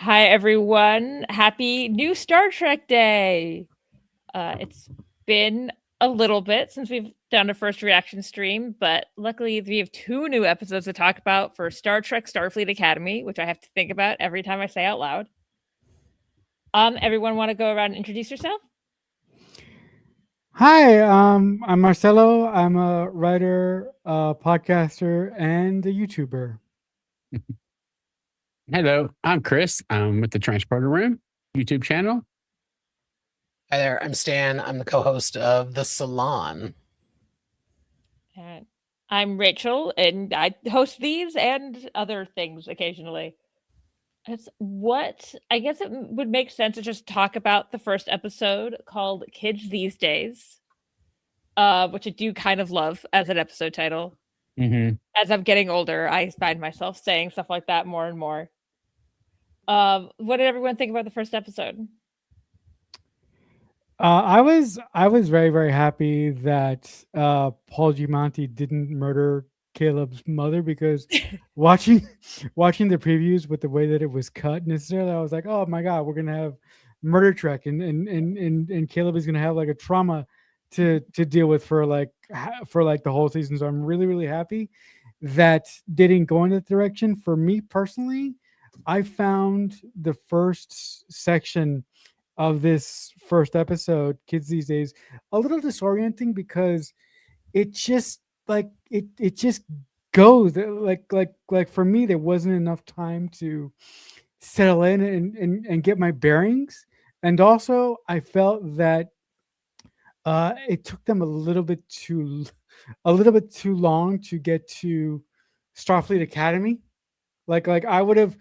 Hi, everyone. Happy new Star Trek Day. It's been a little bit since we've done a first reaction stream, but luckily we have 2 new episodes to talk about for Star Trek Starfleet Academy, which I have to think about every time I say out loud. Everyone want to go around and introduce yourself? Hi, I'm Marcelo. I'm a writer, podcaster, and a YouTuber. Hello, I'm Chris. I'm with the Transporter Room YouTube channel. Hi there, I'm Stan. I'm the co-host of The Salon. And I'm Rachel, and I host these and other things occasionally. I guess it would make sense to just talk about the first episode called Kids These Days, which I do kind of love as an episode title. Mm-hmm. As I'm getting older, I find myself saying stuff like that more and more. What did everyone think about the first episode? I was very very happy that Paul Giamatti didn't murder Caleb's mother because watching the previews with the way that it was cut necessarily, I was like, oh my god, we're gonna have murder Trek and Caleb is gonna have like a trauma to deal with for like the whole season. So I'm really really happy that didn't go in that direction. For me personally, I found the first section of this first episode, Kids These Days, a little disorienting because it just it just goes like for me there wasn't enough time to settle in and get my bearings. And also I felt that it took them a little bit too long to get to Starfleet Academy. Like I would have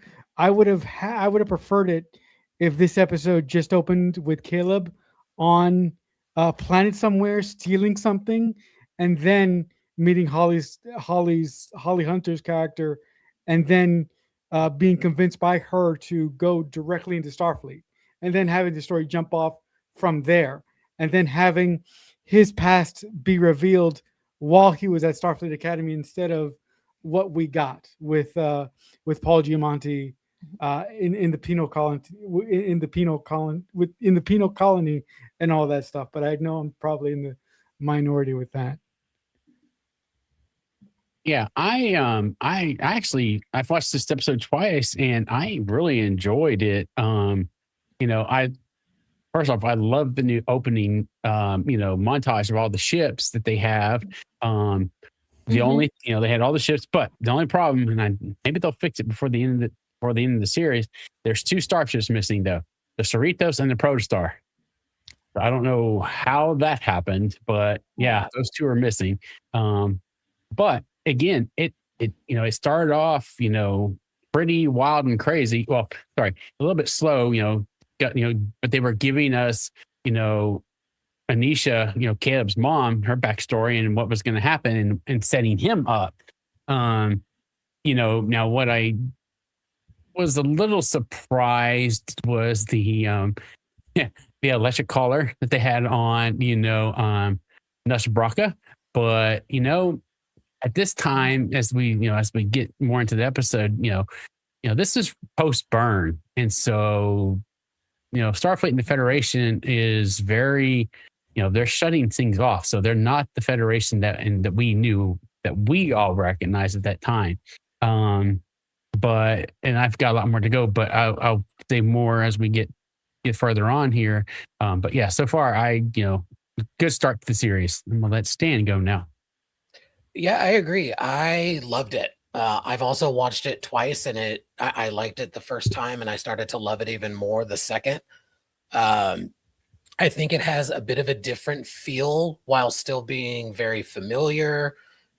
preferred it if this episode just opened with Caleb on a planet somewhere stealing something, and then meeting Holly Hunter's character, and then being convinced by her to go directly into Starfleet, and then having the story jump off from there, and then having his past be revealed while he was at Starfleet Academy instead of what we got with Paul Giamatti in the penal colony in the penal colony and all that stuff. But I know I'm probably in the minority with that. Yeah, I actually I've watched this episode twice and I really enjoyed it. I first off I love the new opening montage of all the ships that they have. The only they had all the ships, but the only problem, and maybe they'll fix it before the end of the series. There's 2 starships missing though, the Cerritos and the Protostar. I don't know how that happened, but yeah, those 2 are missing. But again, it started off pretty wild and crazy. Well, sorry, a little bit slow. But they were giving us Anisha, Caleb's mom, her backstory and what was going to happen and setting him up. Now what I was a little surprised was the the electric collar that they had on, Nush Braka. But, at this time, as we get more into the episode, this is post burn. And so, Starfleet and the Federation is very, they're shutting things off. So they're not the Federation that we knew, that we all recognized at that time. But I've got a lot more to go, but I'll say more as we get further on here. But yeah, so far good start to the series. I'm gonna let Stan go now. Yeah, I agree. I loved it. I've also watched it twice, and I liked it the first time, and I started to love it even more the second. I think it has a bit of a different feel while still being very familiar.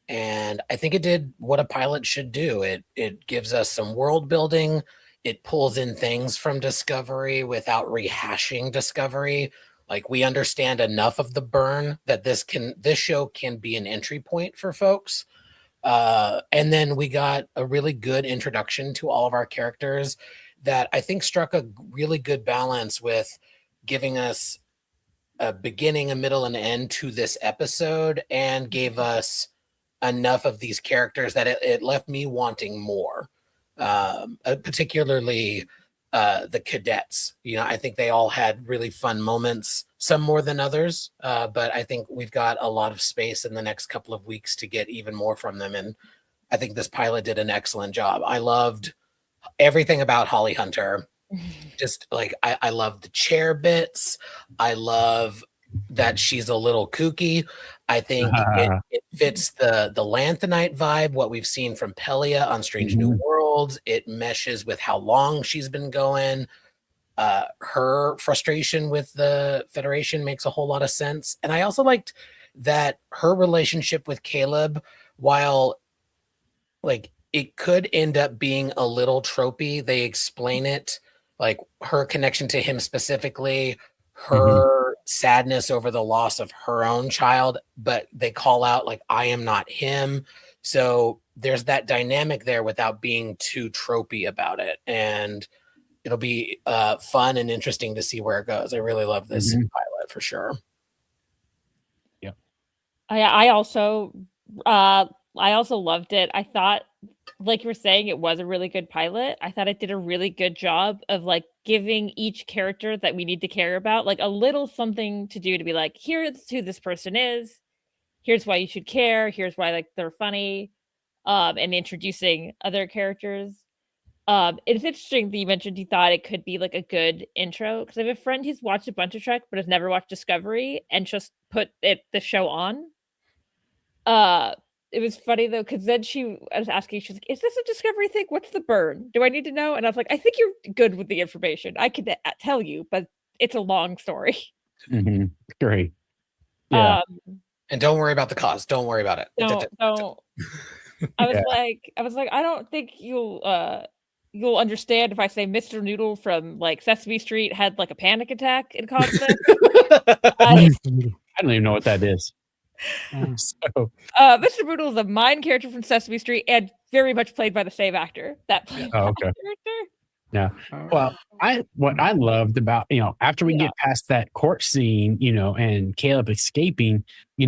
And I think it did what a pilot should do. It gives us some world building. It pulls in things from Discovery without rehashing Discovery. Like, we understand enough of the burn that this show can be an entry point for folks. And then we got a really good introduction to all of our characters that I think struck a really good balance with giving us a beginning, a middle, and end to this episode, and gave us enough of these characters that it left me wanting more. Particularly the cadets. I think they all had really fun moments, some more than others, but I think we've got a lot of space in the next couple of weeks to get even more from them. And I think this pilot did an excellent job. I loved everything about Holly Hunter. Just like I love the chair bits. I love that she's a little kooky. I think it fits the Lanthanite vibe, what we've seen from Pelia on Strange New Worlds. It meshes with how long she's been going. Her frustration with the Federation makes a whole lot of sense. And I also liked that her relationship with Caleb, while like it could end up being a little tropey, they explain it, like her connection to him specifically, her sadness over the loss of her own child, but they call out like, I am not him. So there's that dynamic there without being too tropey about it. And it'll be fun and interesting to see where it goes. I really love this pilot for sure. Yeah. I also loved it. I thought, like you were saying, it was a really good pilot. I thought it did a really good job of like giving each character that we need to care about like a little something to do, to be like, here's who this person is, here's why you should care, here's why like they're funny, and introducing other characters. It's interesting that you mentioned you thought it could be like a good intro, because I have a friend who's watched a bunch of Trek but has never watched Discovery and just put the show on. It was funny though, because then she was asking, she's like, is this a Discovery thing? What's the burn? Do I need to know? And I was like, I think you're good with the information. I can tell you, but it's a long story. Great. Yeah. And don't worry about the cause. Don't worry about it. Don't. I was like, I don't think you'll understand if I say Mr. Noodle from like Sesame Street had like a panic attack in Constance. I don't even know what that is. So, Mr. Noodle is a mind character from Sesame Street and very much played by the same actor that played that character. Yeah. Well, what I loved about, after we get past that court scene, and Caleb escaping, we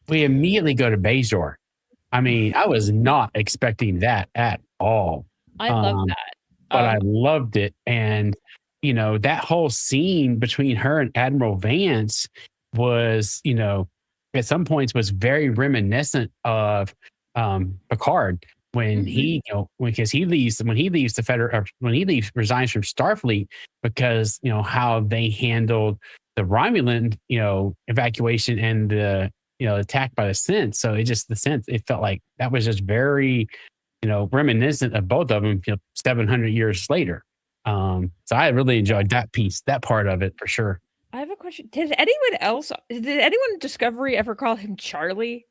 immediately go to Bajor. I mean, I was not expecting that at all. I love that. But I loved it. And, that whole scene between her and Admiral Vance was, at some points was very reminiscent of Picard when because he leaves when he resigns from Starfleet, because how they handled the Romulan evacuation and the attack by the Synth. So it felt like that was just very reminiscent of both of them 700 years later. So I really enjoyed that part of it for sure. I have a question. Did anyone in Discovery ever call him Charlie?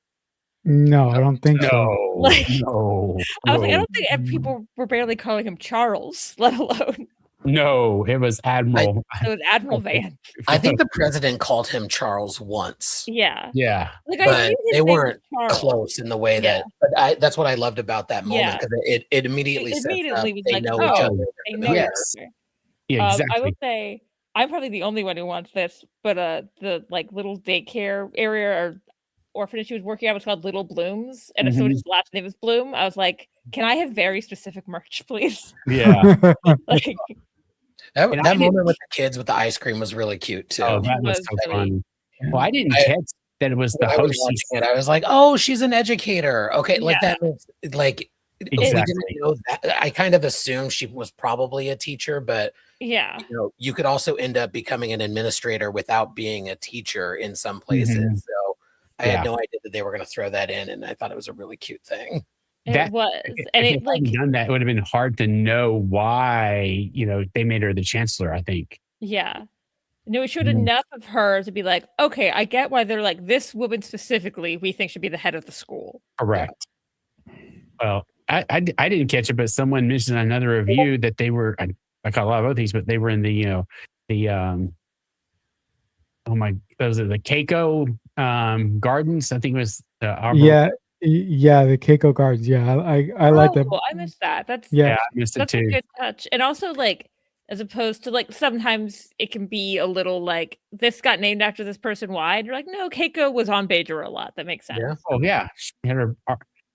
No, I don't think so. No. I was like, I don't think people were barely calling him Charles, let alone. No, it was Admiral. It was Admiral Vance. I think the president called him Charles once. Yeah. Like, but they weren't close in the way that. But that's what I loved about that moment, because it immediately was they like, know each other. They know yes. Yeah, exactly. I would say I'm probably the only one who wants this, but the like little daycare area or orphanage she was working at was called Little Blooms, and if someone's last name was Bloom, I was like, can I have very specific merch, please? Yeah. Like, that moment with the kids with the ice cream was really cute too. Oh, that was so fun. Well, I didn't catch that it was the host. I was like, oh, she's an educator. Okay, like that makes like exactly. We didn't know that. I kind of assumed she was probably a teacher, but you could also end up becoming an administrator without being a teacher in some places. So I had no idea that they were going to throw that in, and I thought it was a really cute thing. It was, and if it done that, it would have been hard to know why they made her the chancellor. I think. Yeah. No, it showed enough of her to be like, okay, I get why they're like, this woman specifically we think should be the head of the school. Correct. Yeah. Well, I didn't catch it, but someone mentioned in another review that they were. I caught a lot of other things, but they were in the those are the Keiko Gardens. I think it was the the Keiko Gardens. Yeah, I like that. I missed that. That's I missed it too. A good touch. And also, like, as opposed to like sometimes it can be a little like this got named after this person. Why? And you're like, no, Keiko was on Bajor a lot. That makes sense. Yeah. Oh yeah, she had her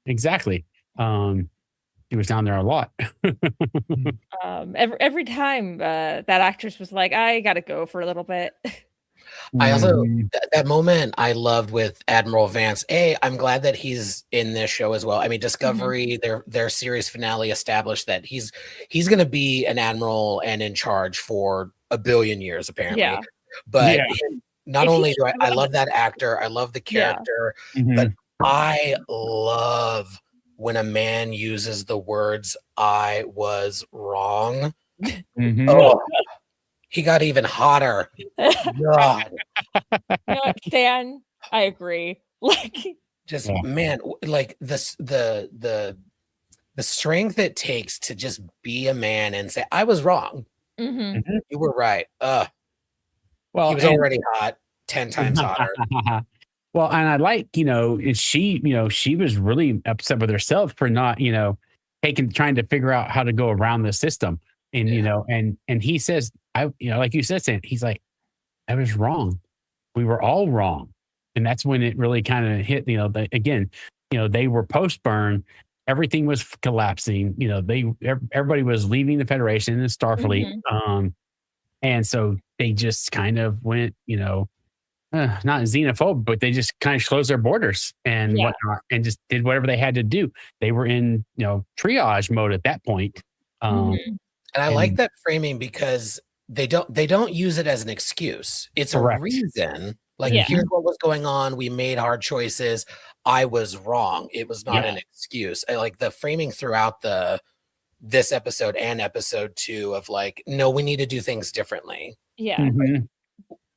exactly. She was down there a lot. Every time that actress was like, I gotta go for a little bit. I also Mhm. that moment I loved with Admiral Vance. I'm glad that he's in this show as well. I mean, Discovery, their series finale established that he's going to be an admiral and in charge for a billion years, apparently. Yeah. But Yeah. not If only he do I showed love up- that actor, I love the Yeah. character, Mhm. but I love when a man uses the words "I was wrong." Mhm. Oh, he got even hotter. God. You know what, Stan? I agree. Like, Just Yeah. man, like this the strength it takes to just be a man and say, I was wrong. mhm. You were right. Well, He was and- already hot, 10 times hotter. Well, and I like, she was really upset with herself for not, trying to figure out how to go around the system. And, Yeah. and he says, like you said, Sam, he's like, I was wrong. We were all wrong. And that's when it really kind of hit, they were post burn. Everything was collapsing. Everybody was leaving the Federation and Starfleet. And so they just kind of went, not xenophobe, but they just kind of closed their borders and Yeah. whatnot, and just did whatever they had to do. They were in, triage mode at that point. Mhm. And I like that framing because they don't use it as an excuse. It's Correct. a reason. Like, Yeah. here's what was going on. We made hard choices. I was wrong. It was not Yeah. an excuse. I like the framing throughout this episode and episode 2 of like, no, we need to do things differently. Yeah. Mhm.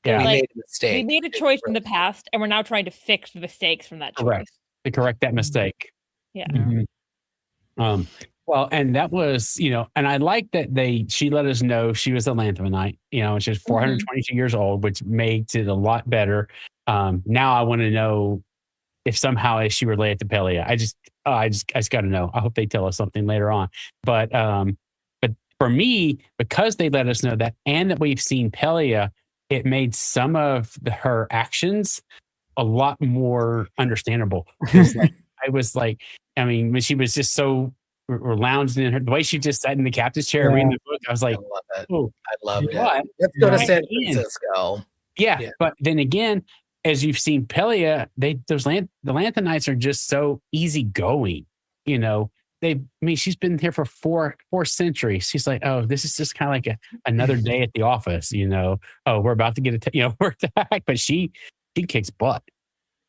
They're Yeah. We like, made a mistake. we made a choice in the past, and we're now trying to fix the mistakes from that choice. Correct. To correct that mistake. Yeah. Mhm. Well, and that was, and I like that she let us know she was a Lanthanite, and she was 422 years old, which makes it a lot better. Now I want to know if somehow is she related to Pelia. I just got to know. I hope they tell us something later on. But for me, because they let us know that, and that we've seen Pelia, it made some of her actions a lot more understandable. I was like, I mean, when she was just so lounging in her, the way she just sat in the captain's chair reading the book, I was I like, love it. oh, I loved it. what? Let's go to Right. San Francisco. Yeah, Yeah. but then again, as you've seen Pelia, the Lanthanites are just so easygoing. She's been here for four centuries. She's like, oh, this is just kind of like another day at the office. Oh, we're about to get we're attacked, but she kicks butt.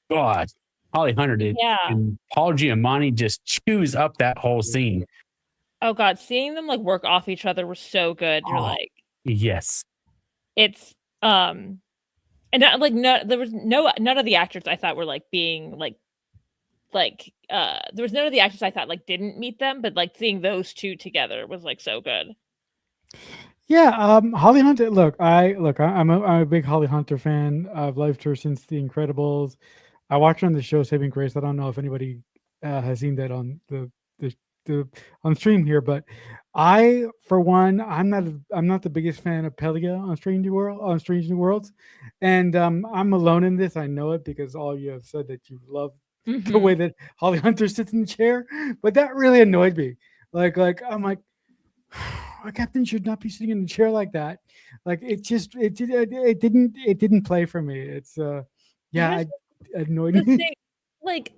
God, Holly Hunter did, and Paul Giamatti just chews up that whole scene. Oh God, seeing them like work off each other was so good. You're like, yes, it's and not, like there was none of the actors I thought were like being there was none of the actors I thought like didn't meet them, but like seeing those two together was like so good. Yeah, Holly Hunter. Look, I'm a big Holly Hunter fan. I've loved her since The Incredibles. I watched her on the show Saving Grace. I don't know if anybody has seen that on the on stream here, but I, for one, I'm not the biggest fan of Pelia on Strange New Worlds, and I'm alone in this. I know it because all you have said that you love the way that Holly Hunter sits in the chair, but that really annoyed me. Like I'm like, a captain should not be sitting in a chair like that. Like it didn't play for me. It's it annoyed me. Like,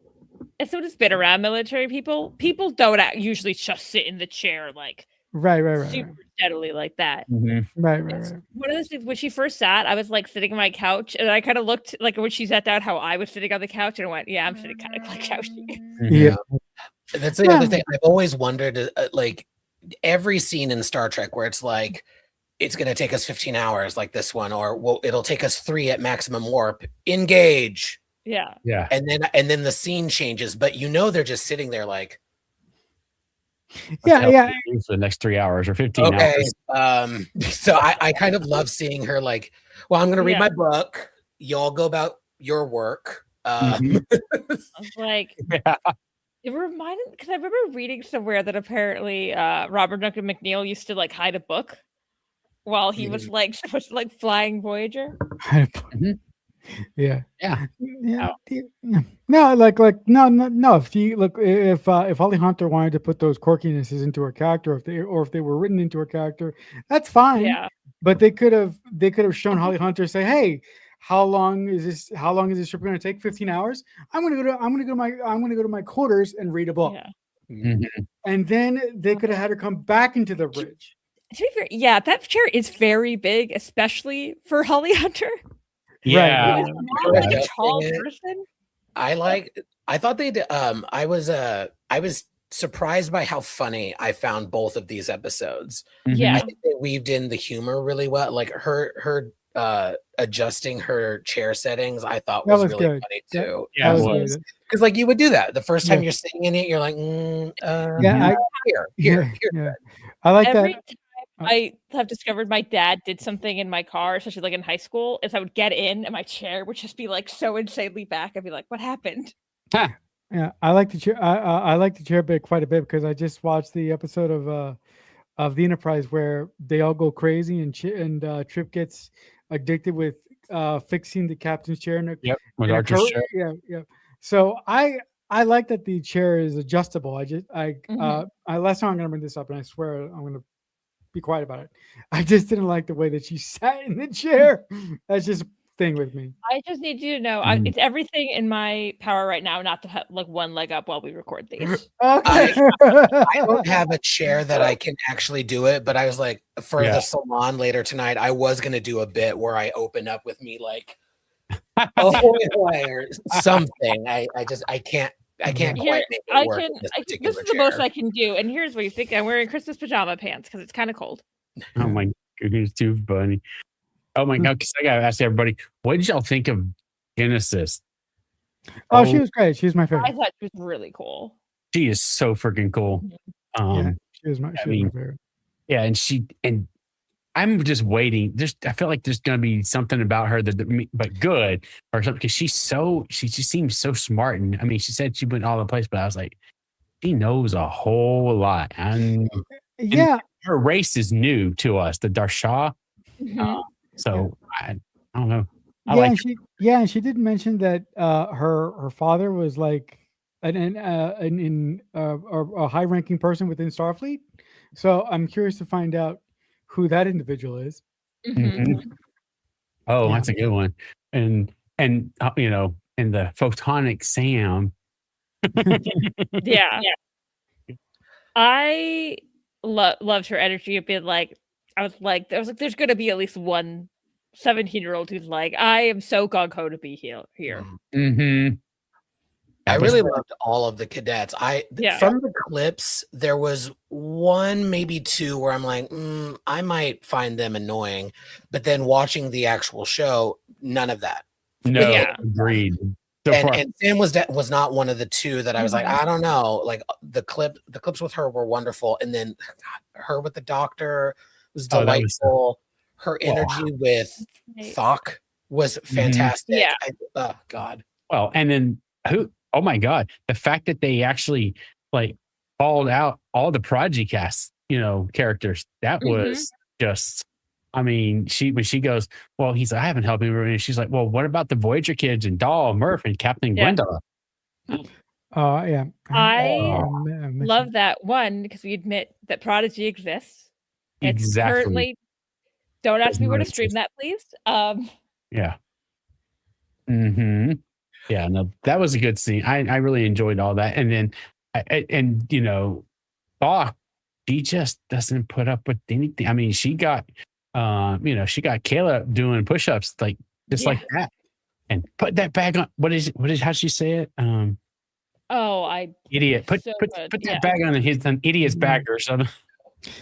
as someone who's been around military people don't usually just sit in the chair like right super steadily like that. Right. One of those things, when she first sat, I was like sitting on my couch, and I kind of looked like when she sat down how I was sitting on the couch, and I went, yeah, I'm sitting kind of like how she. Yeah. That's the other thing I've always wondered, like every scene in Star Trek where it's like, it's going to take us 15 hours like this one, or well, it'll take us 3 at maximum warp, engage. Yeah. And then the scene changes, but they're just sitting there like, yeah for the next 3 hours or 15 okay. hours. So I kind of love seeing her like, well, I'm going to read my book. Y'all go about your work. I was like, it reminded, because I remember reading somewhere that apparently Robert Duncan McNeil used to like hide a book while he was like flying Voyager. Yeah. Yeah. Yeah. No, no. If Holly Hunter wanted to put those quirkinesses into her character, if they were written into her character, that's fine. Yeah. But they could have shown Holly Hunter say, "Hey, how long is this trip going to take? 15 hours. I'm going to go to my quarters and read a book." Yeah. Mhm. And then they could have had her come back into the bridge. To be fair, yeah, that chair is very big, especially for Holly Hunter. Yeah. Right. Who is not a tall Adjusting it. person. I thought they did. I was surprised by how funny I found both of these episodes. Mhm. Yeah. I think they weaved in the humor really well. Like her adjusting her chair settings, I thought That was was really good. funny That- too. Yeah, That it was was. good. Because like you would do that the first time Yeah. you're sitting in it, you're like, Yeah, here. yeah. I like Every that. time I have discovered my dad did something in my car, especially like in high school, is I would get in and my chair would just be like so insanely back. I'd be like, what happened? Yeah, I like the chair. I like the chair bit quite a bit because I just watched the episode of the Enterprise where they all go crazy and Trip gets addicted with fixing the captain's chair Yep. With in a Archer's chair. yeah. So I like that the chair is adjustable. Last time I'm gonna bring this up and I swear I'm gonna be quiet about it. I just didn't like the way that she sat in the chair. That's just a thing with me. I just need you to know Mhm. it's everything in my power right now not to have like one leg up while we record these. Okay. I don't have a chair that I can actually do it, but I was like, for Yeah. the salon later tonight, I was gonna do a bit where I open up with me like, oh boy, or something. I can't Here, quite make it I work can. in this This particular is the most chair. I can do. And here's what you think: I'm wearing Christmas pajama pants because it's kind of cold. Oh my goodness, too funny. Oh my god, because I gotta ask everybody, what did y'all think of Genesis? Oh, she was great. She was my I favorite. thought she was really cool. She is so freaking cool. Yeah, she was my mean, favorite. Yeah, and I'm just waiting. I feel like there's gonna be something about her but good or something because she just seems so smart. And I mean, she said she went all over the place, but I was like, she knows a whole lot. And Yeah, her race is new to us, the Darsha. Mhm. So I don't know. I yeah, like and she did mention that her father was like a high ranking person within Starfleet. So I'm curious to find out who that individual is. Mhm. Mhm. Oh, Yeah. that's a good one. And and the photonic Sam. Yeah. I loved her energy of being like, I was like, there's gonna be at least one 17-year-old who's like, I am so gung-ho to be here. Mm-hmm. I really loved all of the cadets. Yeah. From the clips, there was one, maybe two, where I'm like, I might find them annoying, but then watching the actual show, none of that. No, Yeah. agreed. So far, And Sam was not one of the two that I was like, I don't know. Like the clips with her were wonderful, and then her with the doctor was Oh, that was- delightful. Her energy with Thok was fantastic. Yeah. Oh God. well, and then who? Oh my god, the fact that they actually like called out all the Prodigy cast, characters. That was just. I mean, when she goes, well, he's like, I haven't helped him. And she's like, well, what about the Voyager kids and Dahl, Murph, and Captain Yeah. Gwendolyn? Yeah. I mentioned- love that one because we admit that Prodigy exists. It's Exactly. currently. Don't ask Does me where not to stream exist. that, please. Yeah. Mm-hmm. Yeah, no, that was a good scene. I really enjoyed all that. And then, Bach, she just doesn't put up with anything. I mean, she got, she got Kayla doing push-ups like Yeah. that, and put that bag on. What is? How'd she say it? Idiot. Put so put good. that Yeah. bag on an idiot's back or something.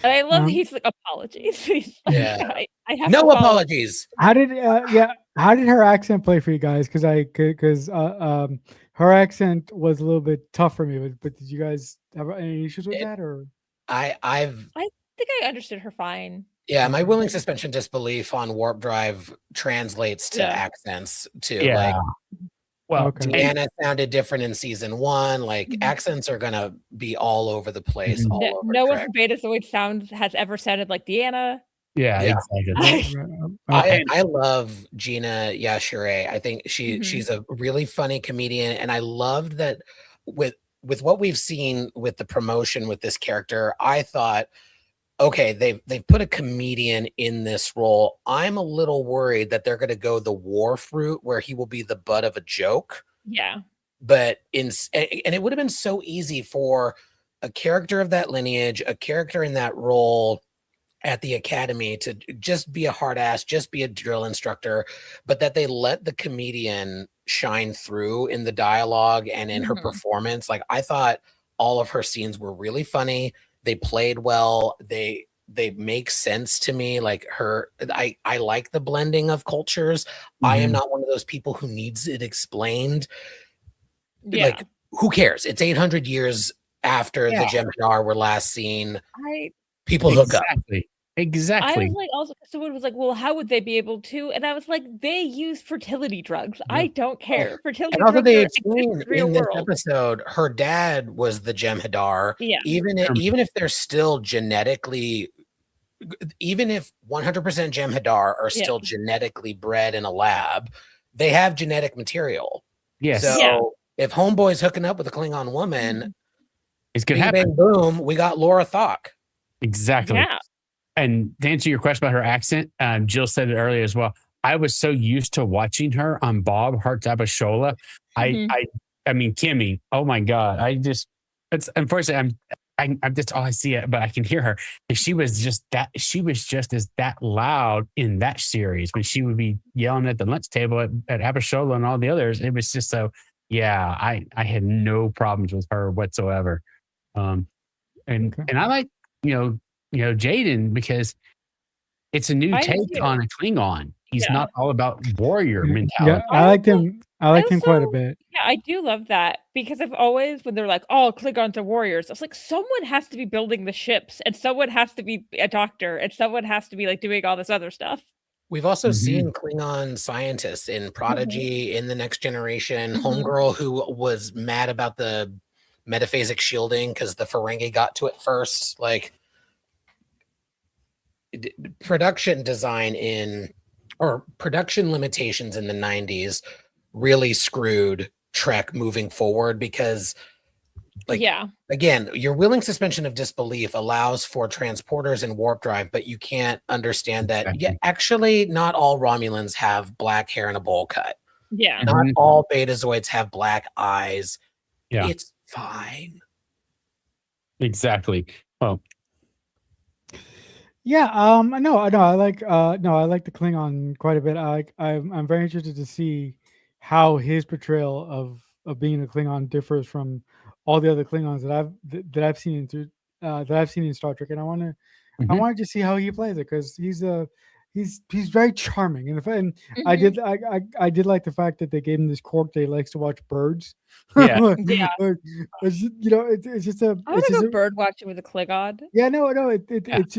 And I love that Um, he's like, apologies. He's like, Yeah. I have No to follow. apologies. How did her accent play for you guys? Because her accent was a little bit tough for me. But did you guys have any issues with that or? I think I understood her fine. Yeah, my willing suspension disbelief on warp drive translates to Yeah. accents too. Yeah. Like Well, Okay. and- Deanna sounded different in season 1. Like accents are gonna be all over the place. Mhm. All over No one Trek. from Beta Zoid has ever sounded like Deanna. Yeah, Yeah. exactly. I love Gina Yashure. I think Mhm. she's a really funny comedian, and I loved that with what we've seen with the promotion with this character. I thought, okay, they've put a comedian in this role. I'm a little worried that they're going to go the Worf route where he will be the butt of a joke. Yeah. But and it would have been so easy for a character of that lineage, a character in that role at the academy to just be a hard ass, just be a drill instructor, but that they let the comedian shine through in the dialogue and in her Mhm. performance. Like, I thought all of her scenes were really funny. They played well. They make sense to me. Like, I like the blending of cultures. I am Mhm. not one of those people who needs it explained. Yeah. Like, who cares? It's 800 years after the Yeah. Jem'Hadar were last seen. I People hook up. I Exactly. was like, also, someone was like, well, how would they be able to? And I was like, they use fertility drugs. I don't care. Fertility And also, drugs they exist in explain the real in this world. episode, her dad was the Jem'Hadar. Yeah. Even if they're still genetically, even if 100% Jem'Hadar are still genetically bred in a lab, they have genetic material. Yes. So Yeah. if Homeboy's hooking up with a Klingon woman, Mhm. It's gonna bing happen. bang boom, we got Laura Thok. Exactly. Yeah. And to answer your question about her accent, Jill said it earlier as well. I was so used to watching her on Bob Hearts Abishola. Mhm. I mean, Kimmy. Oh my God! It's unfortunately I'm just all I see it, but I can hear her. And she was just as that loud in that series when she would be yelling at the lunch table at Abishola and all the others. It was just so. Yeah, I had no problems with her whatsoever. And I like Jaden because it's a new I do take too. on a Klingon. He's Yeah. not all about warrior Yeah, mentality. I liked him. I liked him quite a also- bit. Yeah, I do love that because I've always, when they're like, oh, Klingons are warriors, I was like, someone has to be building the ships and someone has to be a doctor and someone has to be like doing all this other stuff. We've also Mhm. seen Klingon scientists in Prodigy, in The Next Generation, Mhm. Homegirl, who was mad about the metaphasic shielding because the Ferengi got to it first. Like, production design or production limitations in the 90s really screwed Trek moving forward because, like, Yeah. again, your willing suspension of disbelief allows for transporters and warp drive, but you can't understand that. Yeah, Exactly. actually, not all Romulans have black hair and a bowl cut. Yeah. Not Mhm. all Betazoids have black eyes. Yeah. It's fine. Exactly. Well, Yeah, no, I like I like the Klingon quite a bit. I'm very interested to see how his portrayal of being a Klingon differs from all the other Klingons that I've seen in Star Trek, and I mhm. wanted to see how he plays it because he's very charming, and Mhm. I did like the fact that they gave him this quirk that he likes to watch birds. Yeah. Yeah. It's just, it's just a I want to go bird watching with a Klingon. yeah, no, Yeah. it's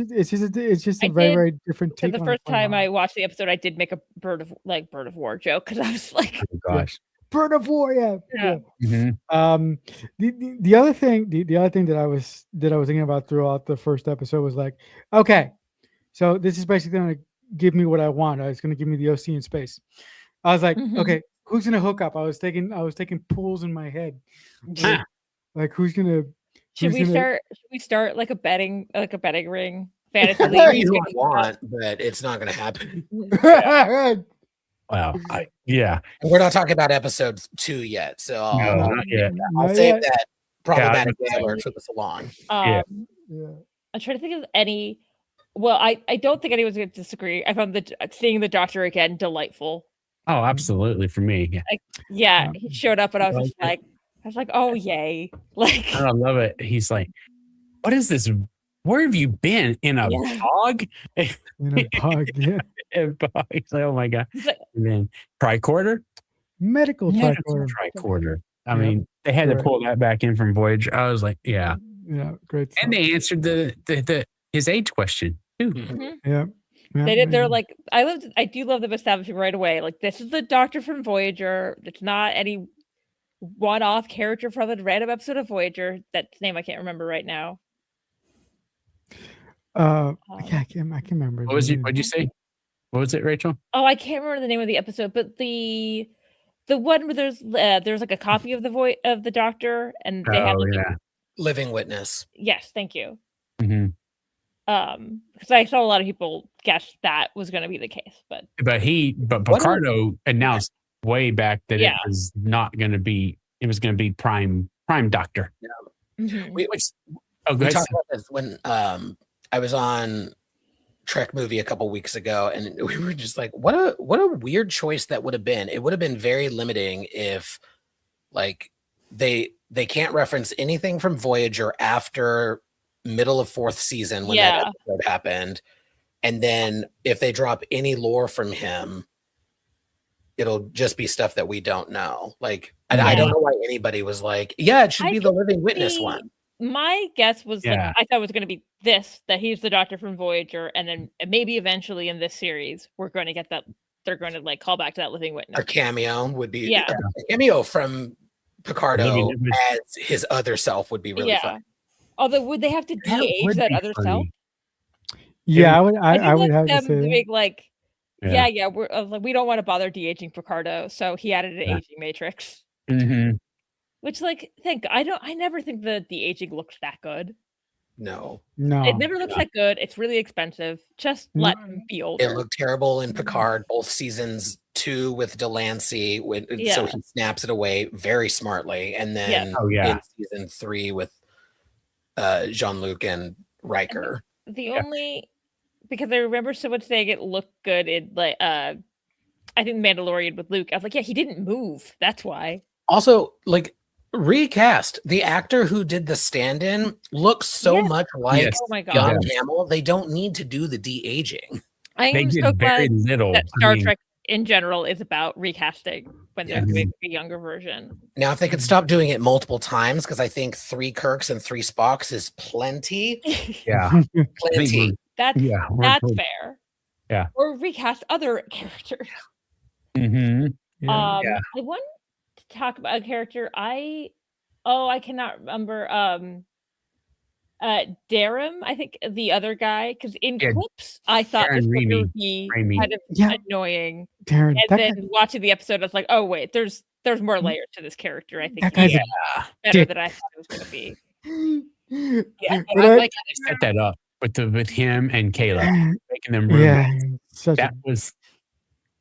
just I a very, did, very different because take the on first time I Klingon. watched the episode, I did make a bird of war joke because I was like, Oh gosh. Bird of war, yeah. yeah. Mhm. The other thing, the other thing that I was thinking about throughout the first episode was like, okay, so this is basically gonna give me what I want. It's gonna give me the OC in space. I was like, Mhm. okay, who's gonna hook up? I was taking pools in my head. Ah. Like who's gonna Should we gonna start like a betting ring fantasy I know league? you want, but it's not going to happen. Wow. Yeah. And we're not talking about episode 2 yet, so No, I'll not yet. save that problematic Yeah, alert for the salon. Yeah. Yeah. I'm trying to think of any. Well, I don't think anyone's going to disagree. I found seeing the Doctor again delightful. Oh, absolutely. For me. Yeah. Yeah, Yeah. he showed up and I was just like, oh yay! Like, I love it. He's like, what is this? Where have you been? In a Yeah. bog? In a bug, yeah. He's like, oh my God. he's like, And then tricorder? Medical Medical tricorder. tricorder. I Yep. mean, they had to Correct. pull that back in from Voyager. I was like, yeah. Yeah, great stuff. And they answered his age question too. mhm. Yeah. They did. They're like, I do love them establishing right away. Like, this is the Doctor from Voyager. It's not any one-off character from a random episode of Voyager. That's name I can't remember right now. Yeah, I can remember. What was you? What'd you say? What was it, Rachel? Oh, I can't remember the name of the episode, but the one where there's like a copy of the Doctor, and they have Oh like yeah. Living Witness. yes, thank you. hmm Because I saw a lot of people guess that was going to be the case, but But Picardo announced way back that it Yeah. was not going to be. It was going to be Prime Doctor. mhm. We Oh, go we ahead. talked about this when I was on Trek movie a couple weeks ago, and we were just like, what a weird choice that would have been. It would have been very limiting if like they can't reference anything from Voyager after middle of 4th season when that episode happened, and then if they drop any lore from him, it'll just be stuff that we don't know. Like I don't know why anybody was like, yeah, it should be the Living Witness one. My guess was like, Yeah. I thought it was going to be that he's the Doctor from Voyager, and then maybe eventually in this series we're going to get that they're going to like call back to that Living Witness. A cameo would be Yeah. a cameo from Picardo Living Witness. as his other self would be really fun. Although would they have to That de-age would that be other funny. self? Yeah, I would I would have want to them say to that. make like Yeah. we're like, we don't want to bother de-aging Picardo, so he added an Yeah. aging matrix. hmm Which like I never think the de-aging looks that good. No, It never looks that good. It's really expensive. Just let him be older. it looked terrible in Picard, both seasons 2 with Delancey, so he snaps it away very smartly, and then in season 3 with Jean-Luc and Riker. The only because I remember someone saying it looked good in like I think Mandalorian with Luke. I was like, yeah, he didn't move. That's why. Also, like recast the actor who did the stand-in looks so much like Oh my god. John Hamill. They don't need to do the de-aging. I They am did so very glad little. that Star Trek in general is about recasting when they're Yes. doing a younger version. Now, if they could stop doing it multiple times, because I think 3 Kirks and 3 Spocks is plenty. Yeah. Plenty. That's we're- fair. Yeah. Or recast other characters. hmm I want to talk about a character I cannot remember. Darum, I think the other guy, because in clips I thought this would be kind of annoying. Darren, And then watching the episode, I was like, oh wait, there's more layers to this character. I think that guy's better than I thought it was gonna be. Yeah, I like how they set that up with him and Caleb, making them roommates. That was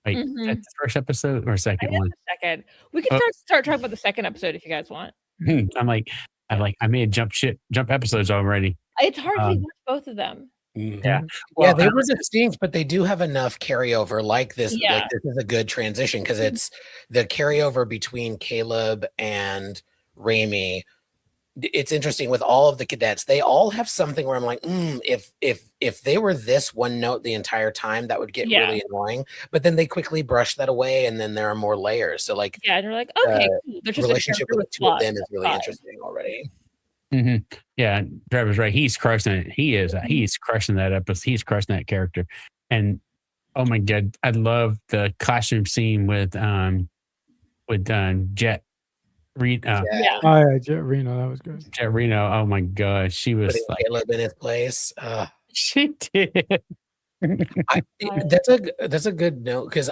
that's the first episode or second one. Second. We can start talking about the second episode if you guys want. I made jump episodes already. It's hard to watch both of them. Yeah. Well, they were distinct, but they do have enough carryover like this. Like this is a good transition because it's the carryover between Caleb and Raimi. It's interesting with all of the cadets. They all have something where I'm like, if they were this one note the entire time, that would get really annoying. But then they quickly brush that away, and then there are more layers. So like, and they're like, okay, cool. The relationship with the two of them is really interesting already. Yeah, Trevor's right. He's crushing it. He is. He's crushing that episode. He's crushing that character. And oh my god, I love the classroom scene with Jet. Jet Reno, that was good. Jet Reno, oh my god, she was putting Caleb in his place. She did. That's a good note because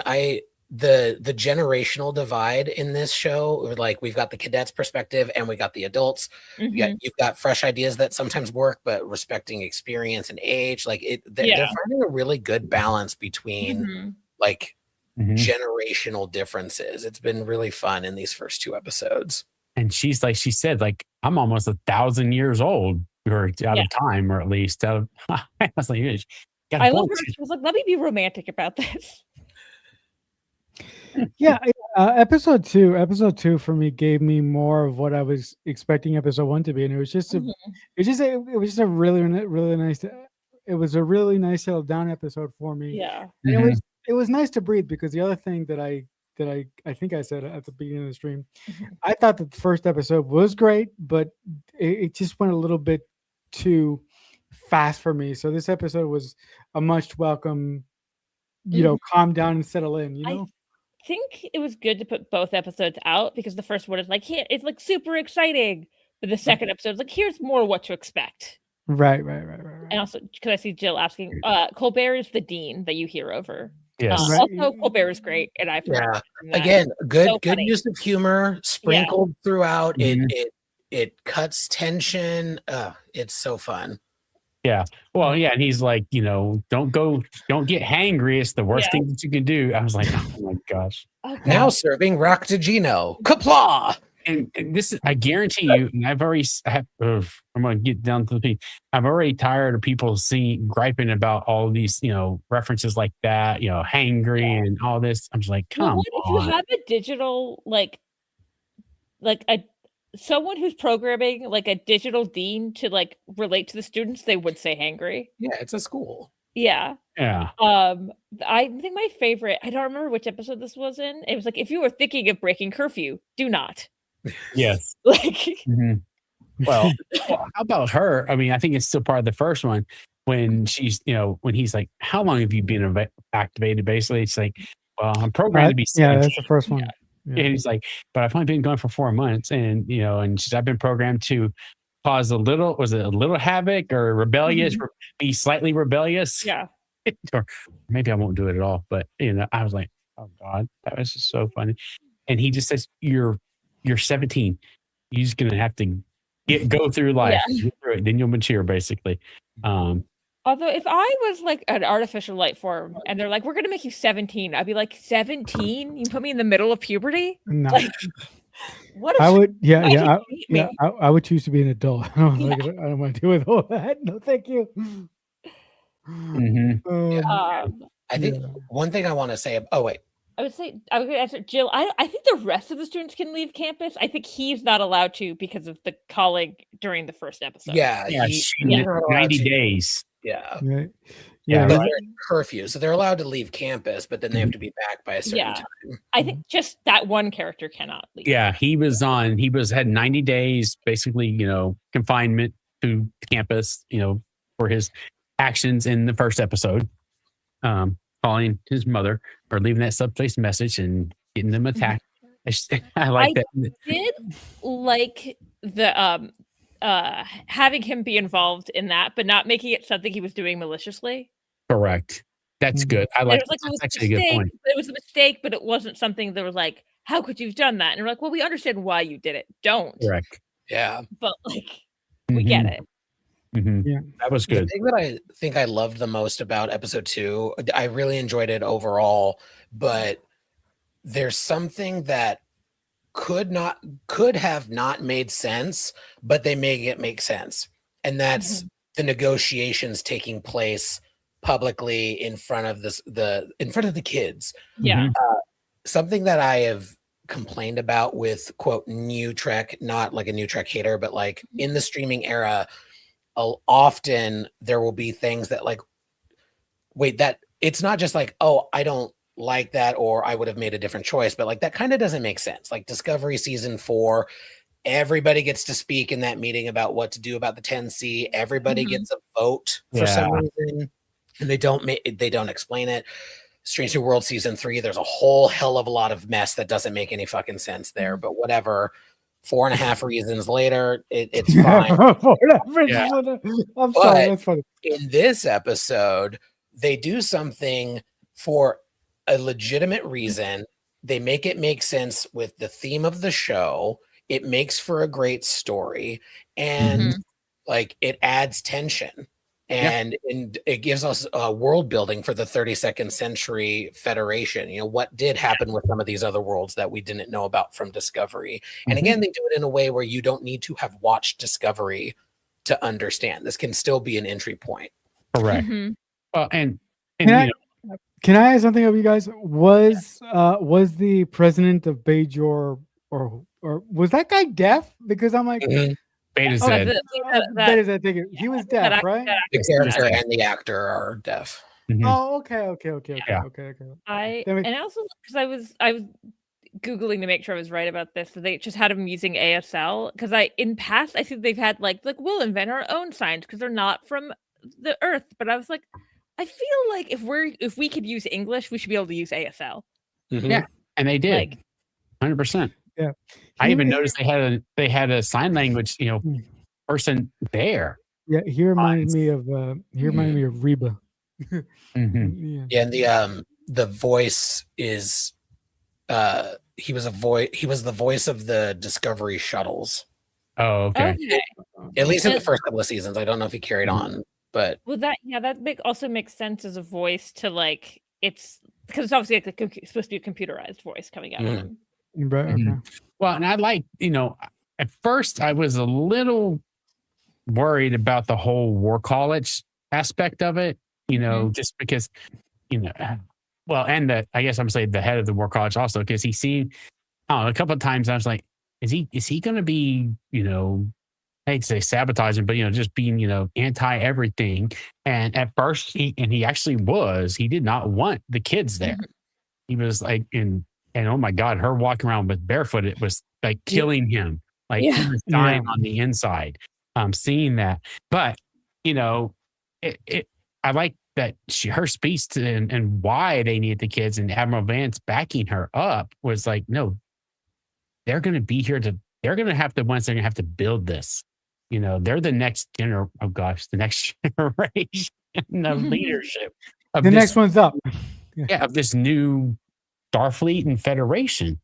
the generational divide in this show, like we've got the cadets perspective and we got the adults. You've got fresh ideas that sometimes work, but respecting experience and age, like they're finding a really good balance between like generational differences. It's been really fun in these first 2 episodes. And she's like, she said, like, I'm almost 1,000 years old, or out of time, or at least out of. I was like, I love her. She was like, let me be romantic about this. Episode two for me gave me more of what I was expecting episode 1 to be, and it was just a really nice. It was a really nice settled down episode for me. Yeah, and it was nice to breathe because the other thing that I think I said at the beginning of the stream, I thought that the first episode was great, but it just went a little bit too fast for me. So this episode was a much welcome, calm down and settle in. I think it was good to put both episodes out because the first one is like, it's like super exciting, but the second episode is like, here's more what to expect. Right. And also, because I see Jill asking, Colbert is the dean that you hear over. Yes. Right. Also, Colbert is great, and I forgot. Yeah. to mention that. Again, good So funny. use of humor sprinkled throughout. Mhm. It cuts tension. It's so fun. Yeah. Well, yeah, and he's like, don't get hangry. It's the worst thing that you can do. I was like, oh my gosh. Oh, God. Now serving Raktajino. Kapla! And this is, I guarantee you, and I'm going to get down to the peak. I'm already tired of people griping about all these, references like that, hangry and all this. I'm just like, come What if you on. have a digital, someone who's programming like a digital dean to like relate to the students, they would say hangry. Yeah, it's a school. Yeah. Yeah. I think my favorite, I don't remember which episode this was in. It was like, if you were thinking of breaking curfew, do not. Yes. Like, Mhm. Well, how about her? I mean, I think it's still part of the first one when she's, when he's like, how long have you been activated? Basically, it's like, well, I'm programmed to be 17. Yeah, that's the first one. And he's like, but I've only been going for 4 months, and I've been programmed to cause a little havoc or rebellious, be slightly rebellious. yeah. Or maybe I won't do it at all. But I was like, oh God, that was just so funny. And he just says, you're 17. You're just gonna have to go through life, get through it, then you'll mature, basically. Although if I was like an artificial life form and they're like, we're gonna make you 17, I'd be like, 17? You put me in the middle of puberty? No. Like, what if I would, I I would choose to be an adult. I don't want to deal with all that. No, thank you. I think one thing I want to say. Oh wait, I was going to answer Jill. I think the rest of the students can leave campus. I think he's not allowed to because of the calling during the first episode. Yeah, 90 days. Yeah. Yeah. But they're in curfew, so they're allowed to leave campus, but then they have to be back by a certain time. I think just that one character cannot leave. Yeah, he had 90 days, basically, confinement to campus, for his actions in the first episode, calling his mother or leaving that subspace message and getting them attacked. I like that. Did like the having him be involved in that, but not making it something he was doing maliciously. Correct. That's good. I like that. That's actually a good point. It was a mistake, but it wasn't something that was like, how could you have done that? And we're like, well, we understand why you did it. Don't. Correct. Yeah. But like, we get it. Mm-hmm. Yeah, that was good. The thing that I think I loved the most about episode 2, I really enjoyed it overall, but there's something that could have not made sense, but they make it make sense. And that's the negotiations taking place publicly in front of the kids. Yeah. Something that I have complained about with quote new Trek, not like a new Trek hater, but like in the streaming era, often there will be things that like, wait, that it's not just like, oh, I don't like that, or I would have made a different choice, but like that kind of doesn't make sense. Like Discovery season 4, everybody gets to speak in that meeting about what to do about the 10C. Everybody gets a vote for some reason, and they don't explain it. Strange New World season 3, there's a whole hell of a lot of mess that doesn't make any fucking sense there, but whatever. 4.5 reasons later, it's fine. I'm sorry, that's funny. In this episode, they do something for a legitimate reason. They make it make sense with the theme of the show. It makes for a great story, and like it adds tension. And it gives us world building for the 32nd century Federation. What did happen with some of these other worlds that we didn't know about from Discovery. And again, they do it in a way where you don't need to have watched Discovery to understand. This can still be an entry point. Correct. And can I ask something of you guys? Was the president of Bajor or was that guy deaf? Because I'm like, Beta Z. Beta Z, he was deaf, right? The character and the actor are deaf. Oh, okay. And also because I was Googling to make sure I was right about this. So they just had them using ASL because in past I think they've had like we'll invent our own signs because they're not from the Earth. But I was like, I feel like if we could use English, we should be able to use ASL. Yeah, and they did 100%. Yeah, I even noticed they had a sign language, person there. Yeah, he reminded me of Reba. Mhm. Yeah. Yeah, and the voice is he was the voice of the Discovery shuttles. Oh, okay. Okay. At least in the Uh, first couple of seasons. I don't know if he carried on, but Well, that also makes sense as a voice to like it's because it's obviously like it's supposed to be a computerized voice coming out of Mhm. him. Right. Okay. Mhm. Well, and I like, at first I was a little worried about the whole war college aspect of it, just because, well, and I guess I'm saying the head of the war college also, because he seemed, a couple of times I was like, is he going to be, I hate to say sabotaging, but, just being, anti everything. And at first he actually he did not want the kids there. Mhm. He was like, and oh my God, her walking around with barefoot, it was like killing him. Like he was dying on the inside. Seeing that, but I like that her speech and why they need the kids, and Admiral Vance backing her up was like, no, they're going to be here they're going to have the ones that are going to have to build this. They're the next the next generation of leadership. Of The this, next one's up. of this new Starfleet and Federation.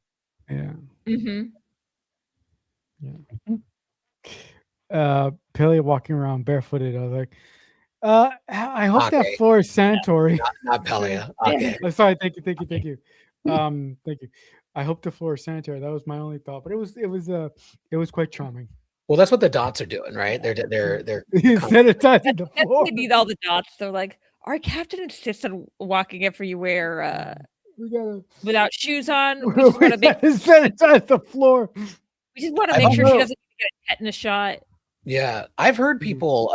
Yeah. Mm-hmm. Pele walking around barefooted. I was like, I hope that Ake. floor is sanitary. not Pelia. Okay. Oh, sorry, thank you. Thank you. Thank you. I hope the floor is sanitary. That was my only thought, but it was quite charming. Well, that's what the dots are doing, right? They're Sanitizing the floor. They need all the dots. They're like, our captain insists on walking after you wear We gotta without shoes on. We just want to make sanitize the floor. we just want to make sure she doesn't get a tetanus shot. Yeah, I've heard people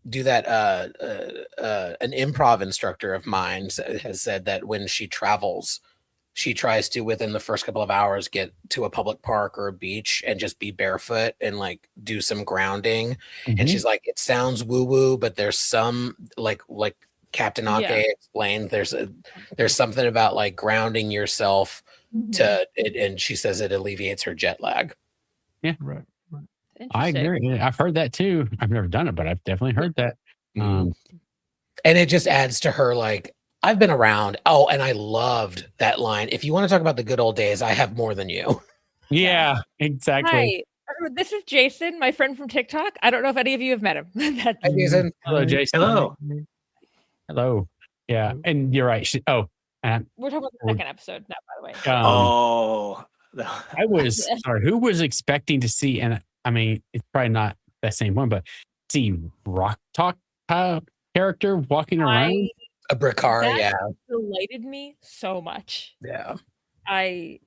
do that. An improv instructor of mine has said that when she travels, she tries to, within the first couple of hours, get to a public park or a beach and just be barefoot and like do some grounding. And she's like, it sounds woo woo, but there's some like Captain Ake explained, there's something about like grounding yourself to it, and she says it alleviates her jet lag. Yeah, right. I agree. I've heard that too. I've never done it, but I've definitely heard that. And it just adds to her like, I've been around. Oh, and I loved that line. If you want to talk about the good old days, I have more than you. Yeah, exactly. Hi, this is Jason, my friend from TikTok. I don't know if any of you have met him. Hi, Jason. Hello, Jason. Hello. Yeah, and you're right. We're talking about the second episode now, by the way. I was sorry. Who was expecting to see? And I mean, it's probably not that same one, but see Rock Talk character walking around. A Brickar, That yeah. delighted me so much. Yeah. I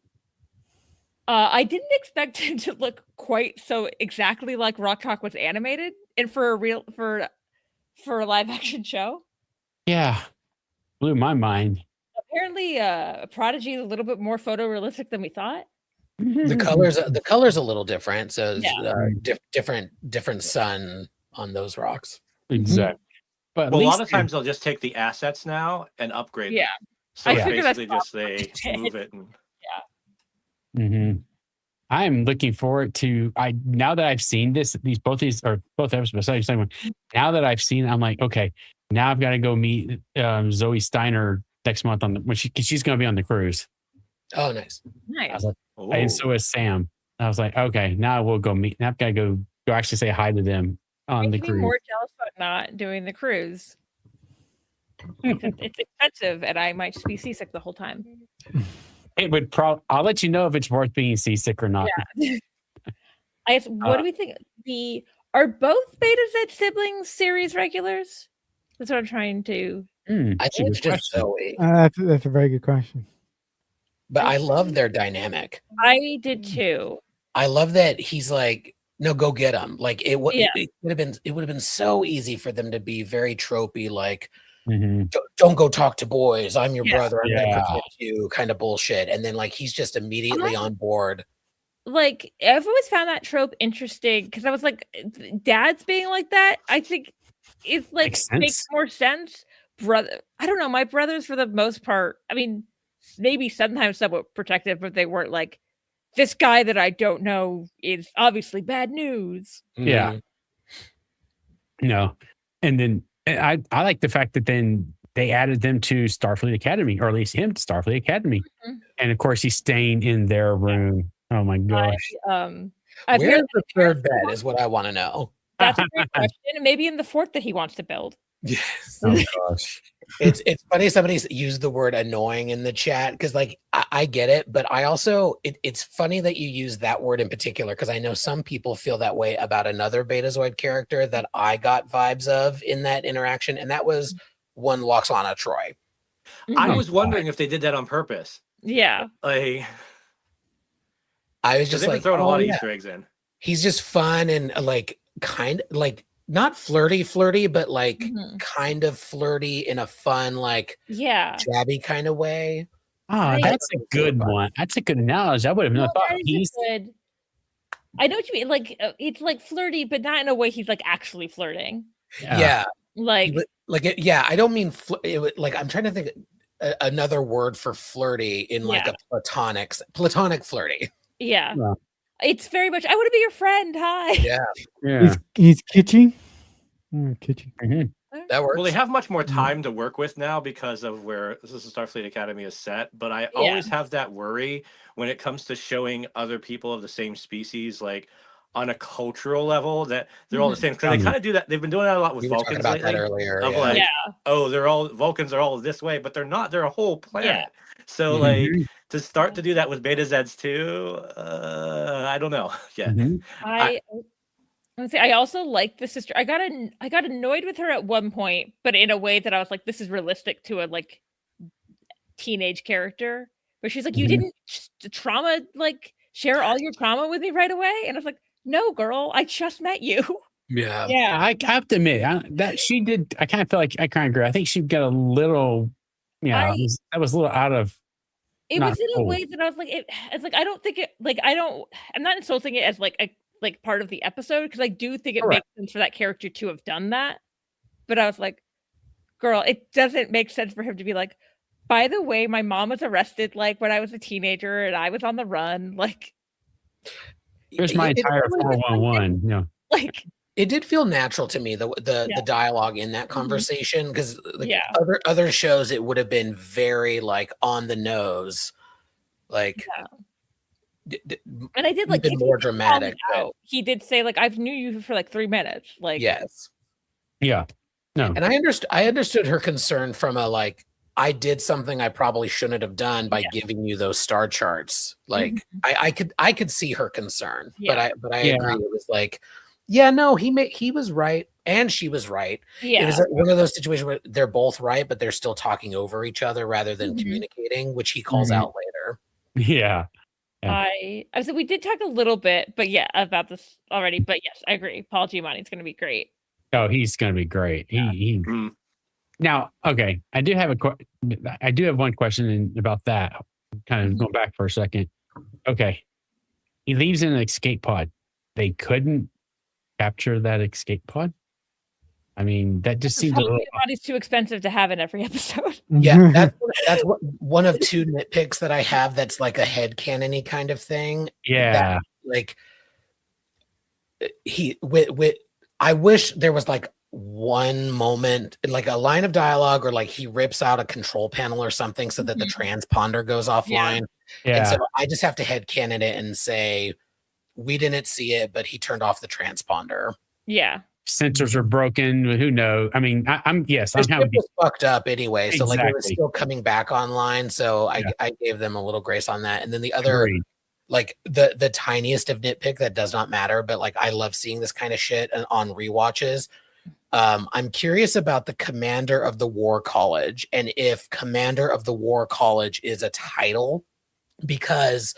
didn't expect him to look quite so exactly like Rock Talk was animated, and for a live action show. Yeah, blew my mind. Apparently, Prodigy is a little bit more photorealistic than we thought. The colors a little different. So different sun on those rocks. Exactly. But a lot of times they'll just take the assets now and upgrade them. So basically just they move it and I'm looking forward to now that I've seen both episodes, now that I've seen, I'm like, okay, now I've got to go meet Zoe Steiner next month she's going to be on the cruise. Oh, nice. And so is Sam. I was like, okay, now we'll go meet. Now I've got to go actually say hi to them on the cruise. I'm more jealous about not doing the cruise. It's expensive, and I might just be seasick the whole time. It would I'll let you know if it's worth being seasick or not. Yeah. What do we think? Are both Beta Z siblings series regulars? That's what I'm trying to. I think it's just Zoe. That's a very good question. But I love their dynamic. I did too. I love that he's like, no, go get him. Like it would have been so easy for them to be very tropey, like don't go talk to boys. I'm your brother. I'm gonna protect you, kind of bullshit. And then like he's just immediately on board. Like I've always found that trope interesting because I was like, dads being like that, I think it's like makes more sense. Brother, I don't know. My brothers, for the most part, I mean, maybe sometimes somewhat protective, but they weren't like, this guy that I don't know is obviously bad news. Yeah. And then I like the fact that then they added them to Starfleet Academy, or at least him to Starfleet Academy. Mm-hmm. And of course, he's staying in their room. Oh my gosh. Where's the third bed is what I want to know. That's a great question. Maybe in the fort that he wants to build. Yes. Oh gosh. It's funny somebody's used the word annoying in the chat because like I get it, but I also it's funny that you use that word in particular because I know some people feel that way about another Betazoid character that I got vibes of in that interaction, and that was one Loxana Troy. I was wondering if they did that on purpose. Yeah. Like I was just like throwing a lot of Easter eggs in. He's just fun and like kind of like not flirty, but like kind of flirty in a fun, like jabby kind of way. Oh, that's a good one. That's a good analogy. I would have not thought he's good. I know what you mean. Like it's like flirty, but not in a way he's like actually flirting. Yeah. Like I don't mean like I'm trying to think another word for flirty in like a platonic flirty. Yeah. It's very much I want to be your friend. Hi. Yeah. He's kitschy. Kitschy. Mm-hmm. That works. Well, they have much more time to work with now because of where this is Starfleet Academy is set. But I always have that worry when it comes to showing other people of the same species, like on a cultural level, that they're all the same. Because they kind of do that. They've been doing that a lot with Vulcans about lately. That earlier, like, Vulcans are all this way, but they're not. They're a whole planet. Yeah. So like to start to do that with Beta Zeds too, I don't know. Yeah. I also like the sister. I got annoyed with her at one point, but in a way that I was like, this is realistic to a like teenage character. But she's like, you didn't trauma like share all your trauma with me right away, and I was like, no, girl, I just met you. Yeah. I have to admit that she did. I kind of feel like I kind of agree. I think she got a little. That was a little out of. It was in a way that I was like, it's like I don't think it like I'm not insulting it as like a part of the episode because I do think it makes sense for that character to have done that. But I was like, girl, it doesn't make sense for him to be like, by the way, my mom was arrested like when I was a teenager and I was on the run. Like, here's my entire 411. Like. It did feel natural to me, the dialogue in that conversation, because like other shows it would have been very like on the nose, like and I did like more dramatic. He did say like I've knew you for like 3 minutes, like no, and I understood her concern from a like I did something I probably shouldn't have done by giving you those star charts. Like I could see her concern, but I agree it was like. Yeah, no, he was right and she was right. Yeah. It was one of those situations where they're both right, but they're still talking over each other rather than communicating, which he calls out later. Yeah. I said we did talk a little bit, but about this already. But yes, I agree. Paul Giamatti's going to be great. Oh, he's going to be great. He Now, okay, I do have one question about that. Kind of going back for a second. Okay, he leaves in an escape pod. They couldn't capture that escape pod. I mean, that just seems a little. Body's too expensive to have in every episode. Yeah, that's one of two nitpicks that I have. That's like a headcanon-y kind of thing. Yeah, like I wish there was like one moment, like a line of dialogue, or like he rips out a control panel or something so that the transponder goes offline. Yeah. And so I just have to headcanon it and say. We didn't see it, but he turned off the transponder. Yeah. Sensors are broken. Who knows? I mean, I'm kind of fucked up anyway. So like it was still coming back online. So I gave them a little grace on that. And then the other, like the tiniest of nitpick that does not matter, but like I love seeing this kind of shit on rewatches. I'm curious about the Commander of the War College and if Commander of the War College is a title. Because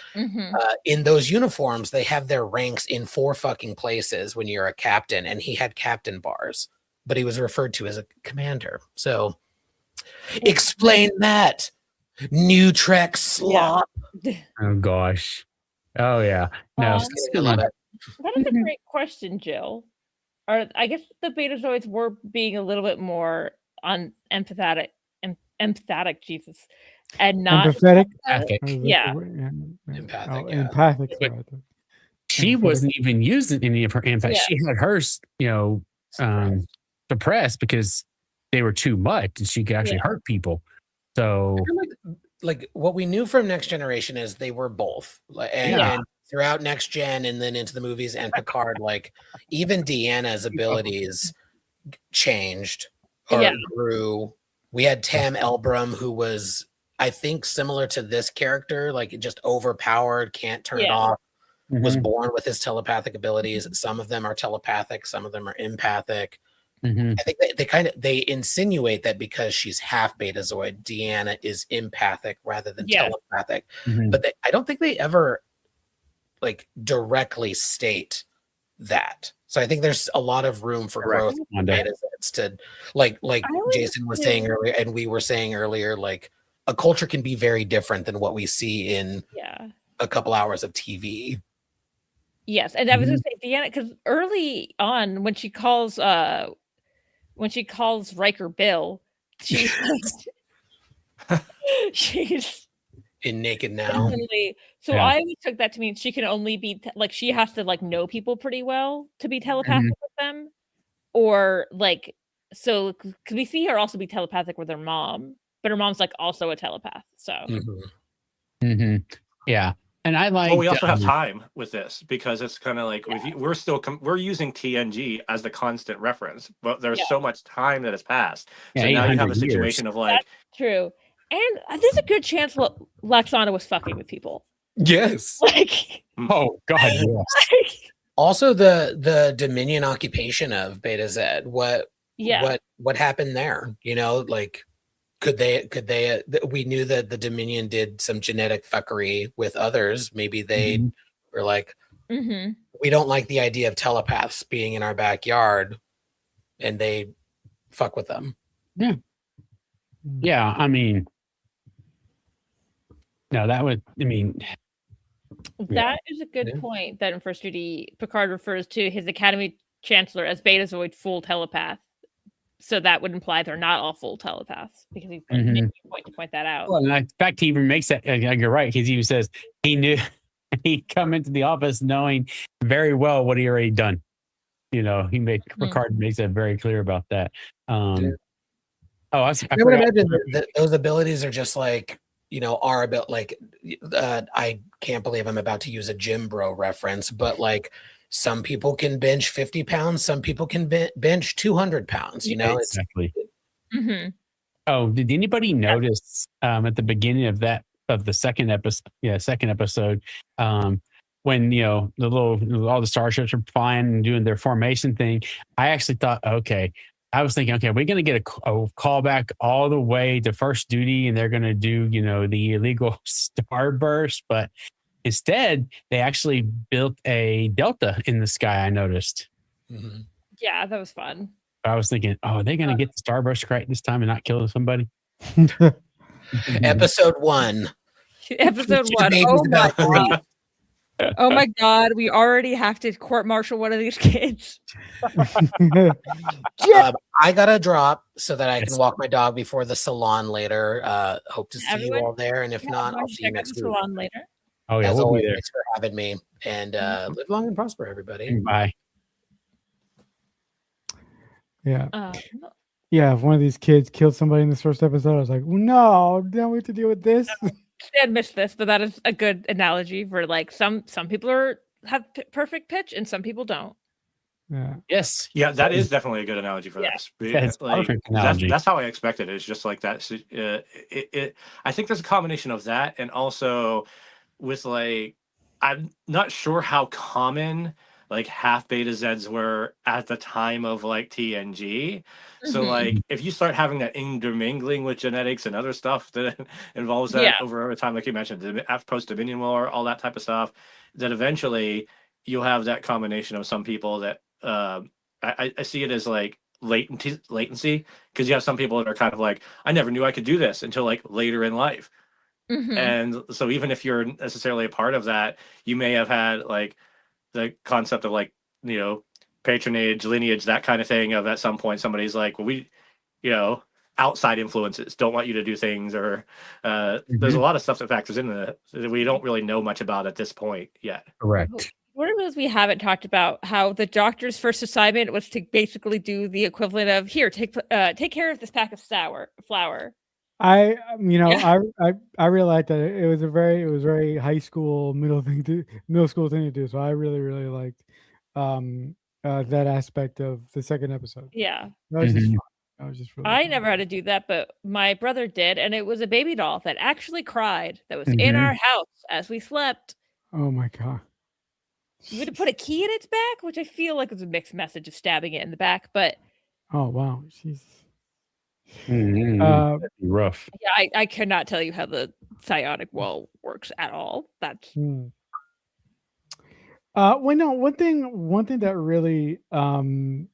in those uniforms, they have their ranks in 4 fucking places when you're a captain, and he had captain bars, but he was referred to as a commander. So explain that, new Trek slop. Oh, gosh. Oh, yeah. No, that is a great question, Jill. Or I guess the Betazoids were being a little bit more empathetic, Jesus. And not empathic. Yeah. Empathic. She wasn't even using any of her empathy. Yeah. She had hers, suppressed because they were too much and she could actually hurt people. So like what we knew from Next Generation is they were both, and throughout Next Gen and then into the movies and Picard, like even Deanna's abilities changed or grew. We had Tam Elbrum, who was, I think, similar to this character, like just overpowered, can't turn it off, was born with his telepathic abilities. Some of them are telepathic, some of them are empathic. I think they insinuate that because she's half Betazoid, Deanna is empathic rather than telepathic. But I don't think they ever like directly state that. So I think there's a lot of room for growth in Betazoids to like Jason was saying earlier, and we were saying earlier, like a culture can be very different than what we see in a couple hours of TV. Yes, and I was going to say Deanna, because early on when she calls Riker Bill, she's in Naked Now. So I always took that to mean she can only be like she has to like know people pretty well to be telepathic with them, or like so because we see her also be telepathic with her mom, but her mom's like also a telepath. So yeah. And I like. Well, we also have time with this because it's kind of like we're using TNG as the constant reference, but there's so much time that has passed. So now you have a situation of like true, and there's a good chance Laxana was fucking with people. Yes. Like, oh god. Yes. Also, the Dominion occupation of Beta Z. What happened there? You know, like. Could they we knew that the Dominion did some genetic fuckery with others. Maybe they were like, we don't like the idea of telepaths being in our backyard, and they fuck with them. Yeah, I mean, no, that would, I mean. That is a good point that in First Duty, Picard refers to his Academy Chancellor as Betazoid full telepath. So that would imply they're not all full telepaths because he's making a point to point that out. Well, and in fact, he even makes that. You're right. He even says he knew he'd come into the office knowing very well what he already done. You know, Picard makes that very clear about that. I would imagine that those abilities are just like, you know, our ability. Like, I can't believe I'm about to use a Jim Bro reference, but like. Some people can bench 50 pounds. Some people can bench 200 pounds. You know, exactly. Oh, did anybody notice at the beginning of the second episode, when you know all the starships are flying and doing their formation thing? I actually thought, I was thinking, we're going to get a call back all the way to First Duty, and they're going to do the illegal starburst, but. Instead, they actually built a Delta in the sky, I noticed. Yeah, that was fun. I was thinking, are they going to get the starburst right this time and not kill somebody? Episode 1. Oh my god. Oh my god, we already have to court-martial one of these kids. I got to drop so that I can walk my dog before the salon later. Hope to see you all there. And if not, I'll see you next week. Salon later. Oh, yeah, as always, thanks for having me, and live long and prosper, everybody. Bye. Yeah. If one of these kids killed somebody in this first episode, I was like, no, don't we have to deal with this? I had missed this, but that is a good analogy for like some people have perfect pitch and some people don't. Yeah. Yes. Yeah, that is definitely a good analogy for this. That's how I expected it. It's just like that. I think there's a combination of that and also with like, I'm not sure how common like half Beta Zeds were at the time of like TNG. So like if you start having that intermingling with genetics and other stuff that involves that over time, like you mentioned, post Dominion War, all that type of stuff, that eventually you'll have that combination of some people that I see it as like latency, because you have some people that are kind of like, I never knew I could do this until like later in life. And so even if you're necessarily a part of that, you may have had like the concept of like, patronage, lineage, that kind of thing, of at some point somebody's like, well, outside influences don't want you to do things, or there's a lot of stuff that factors into that we don't really know much about at this point yet. Correct. What it is we haven't talked about how the doctor's first assignment was to basically do the equivalent of here, take care of this pack of flour. I Yeah. I realized that it was very high school middle school thing to do. So I really liked that aspect of the second episode. Yeah. That was just Mhm. fun. That was just really I fun. never had to do that, but my brother did, and it was a baby doll that actually cried that was in Mhm. our house as we slept. Oh my god. You had to put a key in its back, which I feel like is a mixed message of stabbing it in the back, but Oh wow. Jesus. Mhm. Uh, That'd be rough. yeah, I cannot tell you how the psionic wall works at all. That's hmm. Well, no, one thing that really kind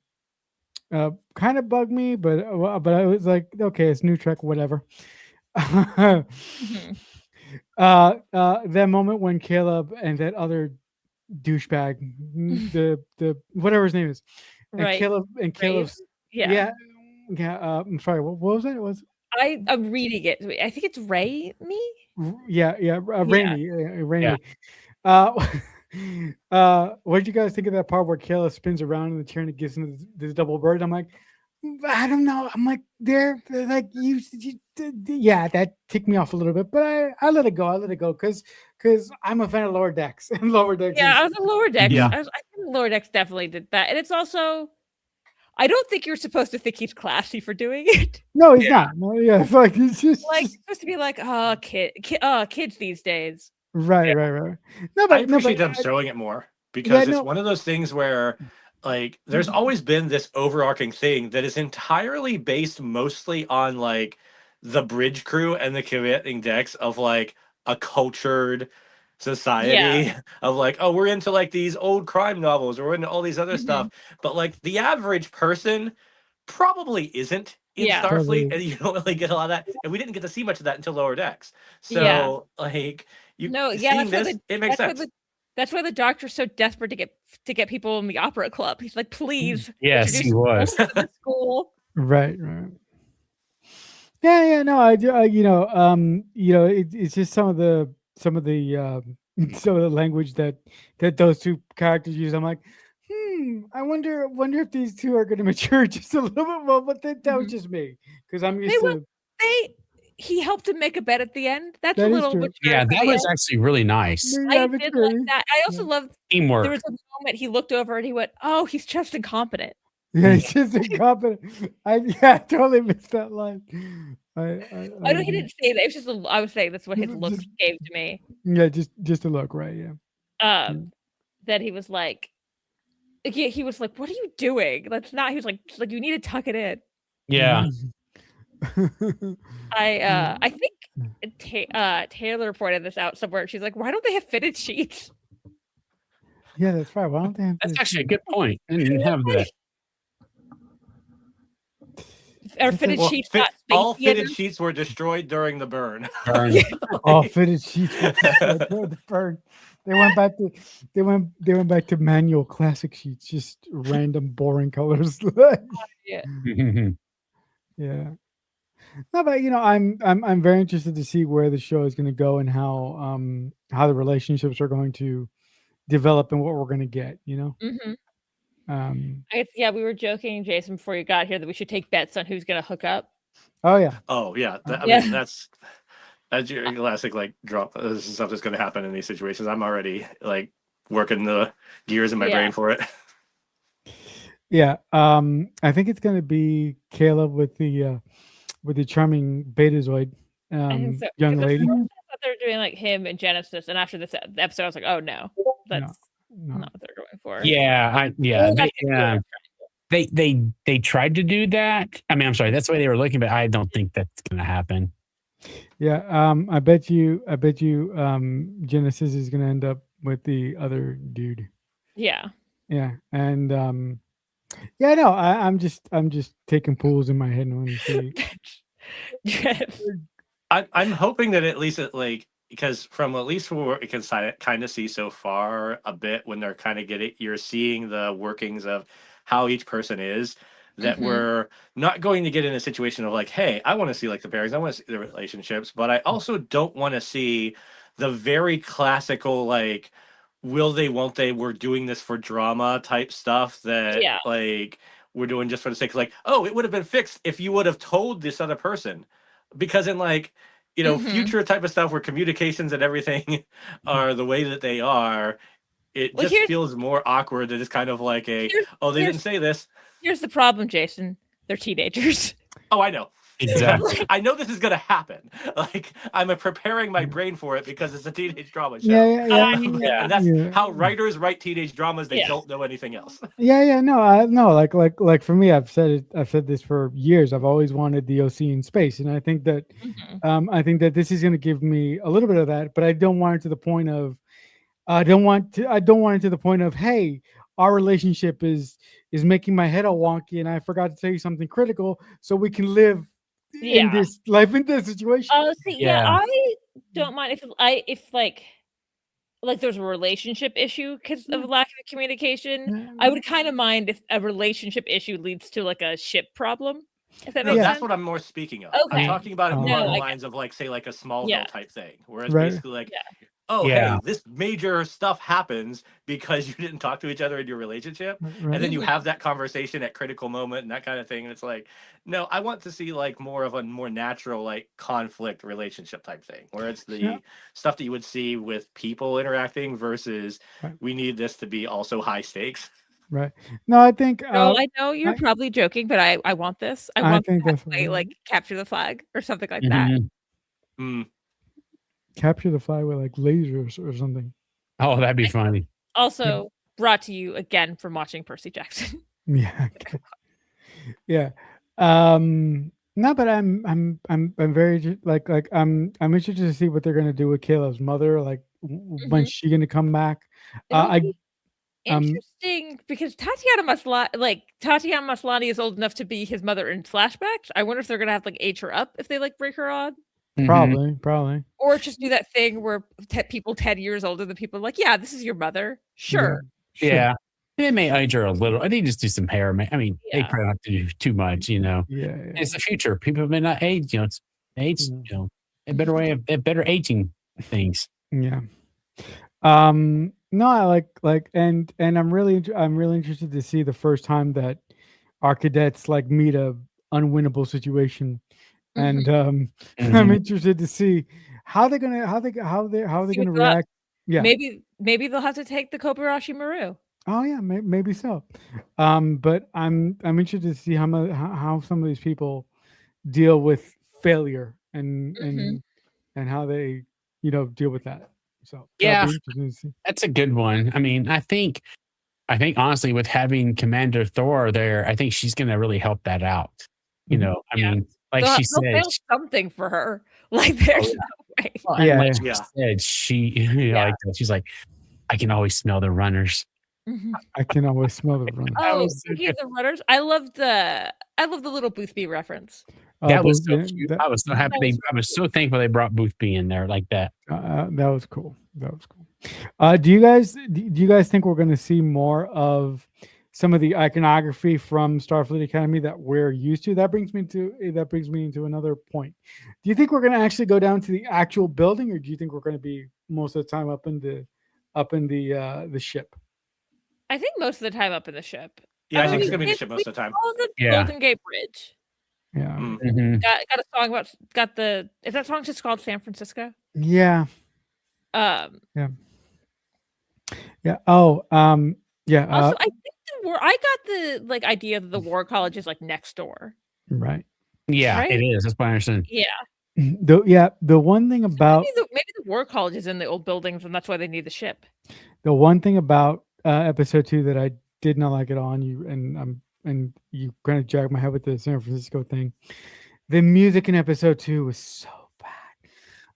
of bugged me, but I was like, okay, it's new Trek, whatever. Mhm. That moment when Caleb and that other douchebag, the whatever his name is, and Right. Rave? Caleb's Yeah. yeah. I'm sorry. What was it? It was I'm reading it. I think it's Ray me? yeah Yeah. Rainy Yeah. Uh, what did you guys think of that part where Caleb spins around in the chair and it gives him this double bird? I'm like, I don't know. I'm like, they're like yeah, that ticked me off a little bit, but I let it go. I let it go because I'm a fan of Lower Decks and Lower Decks Yeah, is I was on Lower Decks. Yeah. I think Lower Decks definitely did that. And it's also I don't think you're supposed to think he's classy for doing it. no, he's not. No, yeah, it's like it's Like, just you're supposed to be like, oh, kids these days. right. No, I but no, but appreciate them showing it more yeah, because it's no, one of those things where like there's always been this overarching thing that is entirely based mostly on like the bridge crew and the committing decks of like a cultured Yeah. society of like, oh, we're into like these old crime novels or we're into all these other stuff, Mhm. but like the average person probably isn't in Yeah. Starfleet, totally. and you don't really get a lot of that, and we didn't get to see much of that until Lower Decks. Yeah. So like you No, yeah, seeing this, it makes sense. that's why the doctor's so desperate to get people in the opera club. He's like, please Yes, introduce he was. us to the school. Right. Yeah, no, I do. It's just some of the some of the language that those two characters use. I'm like, I wonder if these two are going to mature just a little bit more. But that was Mhm. just me because I'm They used will to he helped him make a bed at the end. That's a that is little true. mature Yeah, for that the was end. actually really nice. Yeah, I did like maturity. that. I Yeah. also loved there Teamwork. was a moment he looked over and he went, "Oh, he's just incompetent." Yeah, it's just incompetent. I totally missed that line. I know he didn't say that. It was just I was saying that's what his looks just gave to me. yeah, just a look, right? Yeah. That he was like, yeah, he was like, "What are you doing? That's not." He was like, "You need to tuck it in." Yeah. I think Taylor pointed this out somewhere. She's like, "Why don't they have fitted sheets?" Yeah, that's right. Why don't they have That's this? actually a good point. I didn't have that. Or fitted Well, sheets, not all spacey fitted enough. sheets were destroyed during the burn. Burn. All fitted sheets were the burn. They went back to they went back to manual classic sheets, just random boring colors. Yeah. Yeah. No, but I'm very interested to see where the show is going to go and how the relationships are going to develop and what we're going to get. Mm-hmm. Um. Yeah, we were joking, Jason, before you got here that we should take bets on who's gonna hook up. Oh yeah. Oh yeah, I Yeah. mean that's your classic like drop. This is stuff that's going to happen in these situations. I'm already like working the gears in my brain for it. Yeah. I think it's going to be Caleb with the charming Betazoid I think so. young 'Cause at lady. first I thought they were doing like him and Genesis, and after this episode, I was like, "Oh no, that's No. not what they're going for." Yeah, That's the Taylor they tried to do that. I mean, I'm sorry, that's the way they were looking, but I don't think that's going to happen. Yeah. I bet you. Genesis is going to end up with the other dude. Yeah. Yeah. And yeah. No. I'm just taking pools in my head and want to see. Yes. I'm hoping that at least because from at least what we can kind of see so far a bit when they're kind of you're seeing the workings of how each person is, that we're not going to get in a situation of like, hey, I want to see like the pairings, I want to see the relationships, but I also don't want to see the very classical like will they, won't they, we're doing this for drama type stuff that Yeah. like we're doing just for the sake of like, oh, it would have been fixed if you would have told this other person. Because in like, future type of stuff where communications and everything are the way that they are, it Well, just feels more awkward that it's kind of like they didn't say this. Here's the problem, Jason. They're teenagers. Oh, I know. Exactly. I know this is gonna happen. Like I'm preparing my brain for it because it's a teenage drama show. Yeah. And that's how writers write teenage dramas. They don't know anything else. No, like for me, I've said this for years. I've always wanted the OC in space, and I think that this is going to give me a little bit of that, but I don't want it to the point of hey, our relationship is making my head all wonky, and I forgot to tell you something critical, so we can live in this situation. I don't mind if like there's a relationship issue because of lack of communication. I would kind of mind if a relationship issue leads to like a ship problem. If that makes sense. That's what I'm more speaking of. Okay. I'm talking about it more on the lines of like, say, like a Smallville type thing, where it's basically like, hey, this major stuff happens because you didn't talk to each other in your relationship, and then you have that conversation at critical moment and that kind of thing, and it's like, no, I want to see like more of a more natural like conflict relationship type thing, where it's the stuff that you would see with people interacting versus we need this to be also high stakes. Right. No, I think. I know you're probably joking, but I want this. I want to play, like capture the flag or something like that. Capture the flag with like lasers or something. Oh, that'd be funny. Also brought to you again from watching Percy Jackson. Yeah. No, but I'm very like I'm interested to see what they're gonna do with Caleb's mother. Like, when's she gonna come back? Interesting, because Tatiana Maslany is old enough to be his mother in flashbacks. I wonder if they're gonna have to like age her up if they like break her on. Probably. Or just do that thing where people 10 years older than people are like, yeah, this is your mother. Sure. Yeah. They may age her a little. I think just do some hair. I mean, they probably don't have to do too much, Yeah. It's the future. People may not age, it's age, a better way of better aging things. Yeah. No, I like and I'm really interested to see the first time that our cadets like meet a unwinnable situation. And I'm interested to see how they're gonna react. Yeah, maybe they'll have to take the Kobayashi Maru. Oh yeah, maybe so. But I'm interested to see how some of these people deal with failure and how they deal with that. So that's a good one. I mean, I think honestly, with having Commander Thor there, I think she's gonna really help that out. I mean. Like she said, something for her. Like there's no way. Well, like she said, she's like, I can always smell the runners. I can always smell the runners. Oh, the runners! I love the little Boothby reference. That was so cute. I was so happy. I was so thankful they brought Boothby in there like that. That was cool. Do you guys think we're going to see more of some of the iconography from Starfleet Academy that we're used to? That brings me into another point. Do you think we're going to actually go down to the actual building, or do you think we're going to be most of the time up in the ship? I think most of the time up in the ship. Yeah, I think it's going to be the ship most of the time. The Golden Gate Bridge. Yeah. Got a song about is that song just called San Francisco? Yeah. Yeah. Oh, yeah. Also, I think I got the idea that the War College is like next door. Right. Yeah, right? It is. That's what I understand. Yeah. The one thing about maybe the War College is in the old buildings, and that's why they need the ship. The one thing about episode 2 that I did not like at all, and you kind of jagged my head with the San Francisco thing. The music in episode 2 was so bad.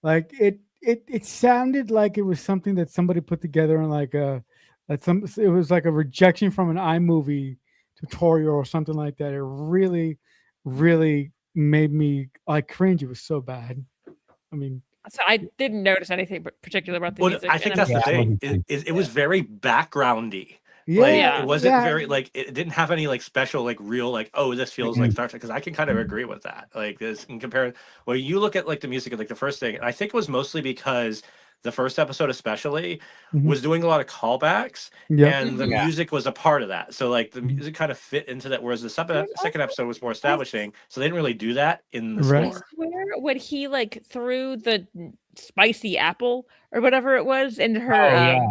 Like it sounded like it was something that somebody put together in it was like a rejection from an iMovie tutorial or something like that. It really, really made me cringe. It was so bad. I mean, so I didn't notice anything particular about the music. I think that's the thing. It was very backgroundy. Yeah, it wasn't very it didn't have any special real this feels like Star Trek, because I can kind of agree with that. This in comparison, when you look at the music of the first thing, I think it was mostly because the first episode especially, Mhm. was doing a lot of callbacks, Yep. and the Yeah. music was a part of that. So like the Mhm. music kind of fit into that, whereas the And second also, episode was more establishing, so they didn't really do that in the Right. I score. swear when he like threw the spicy apple or whatever it was into her Oh, yeah.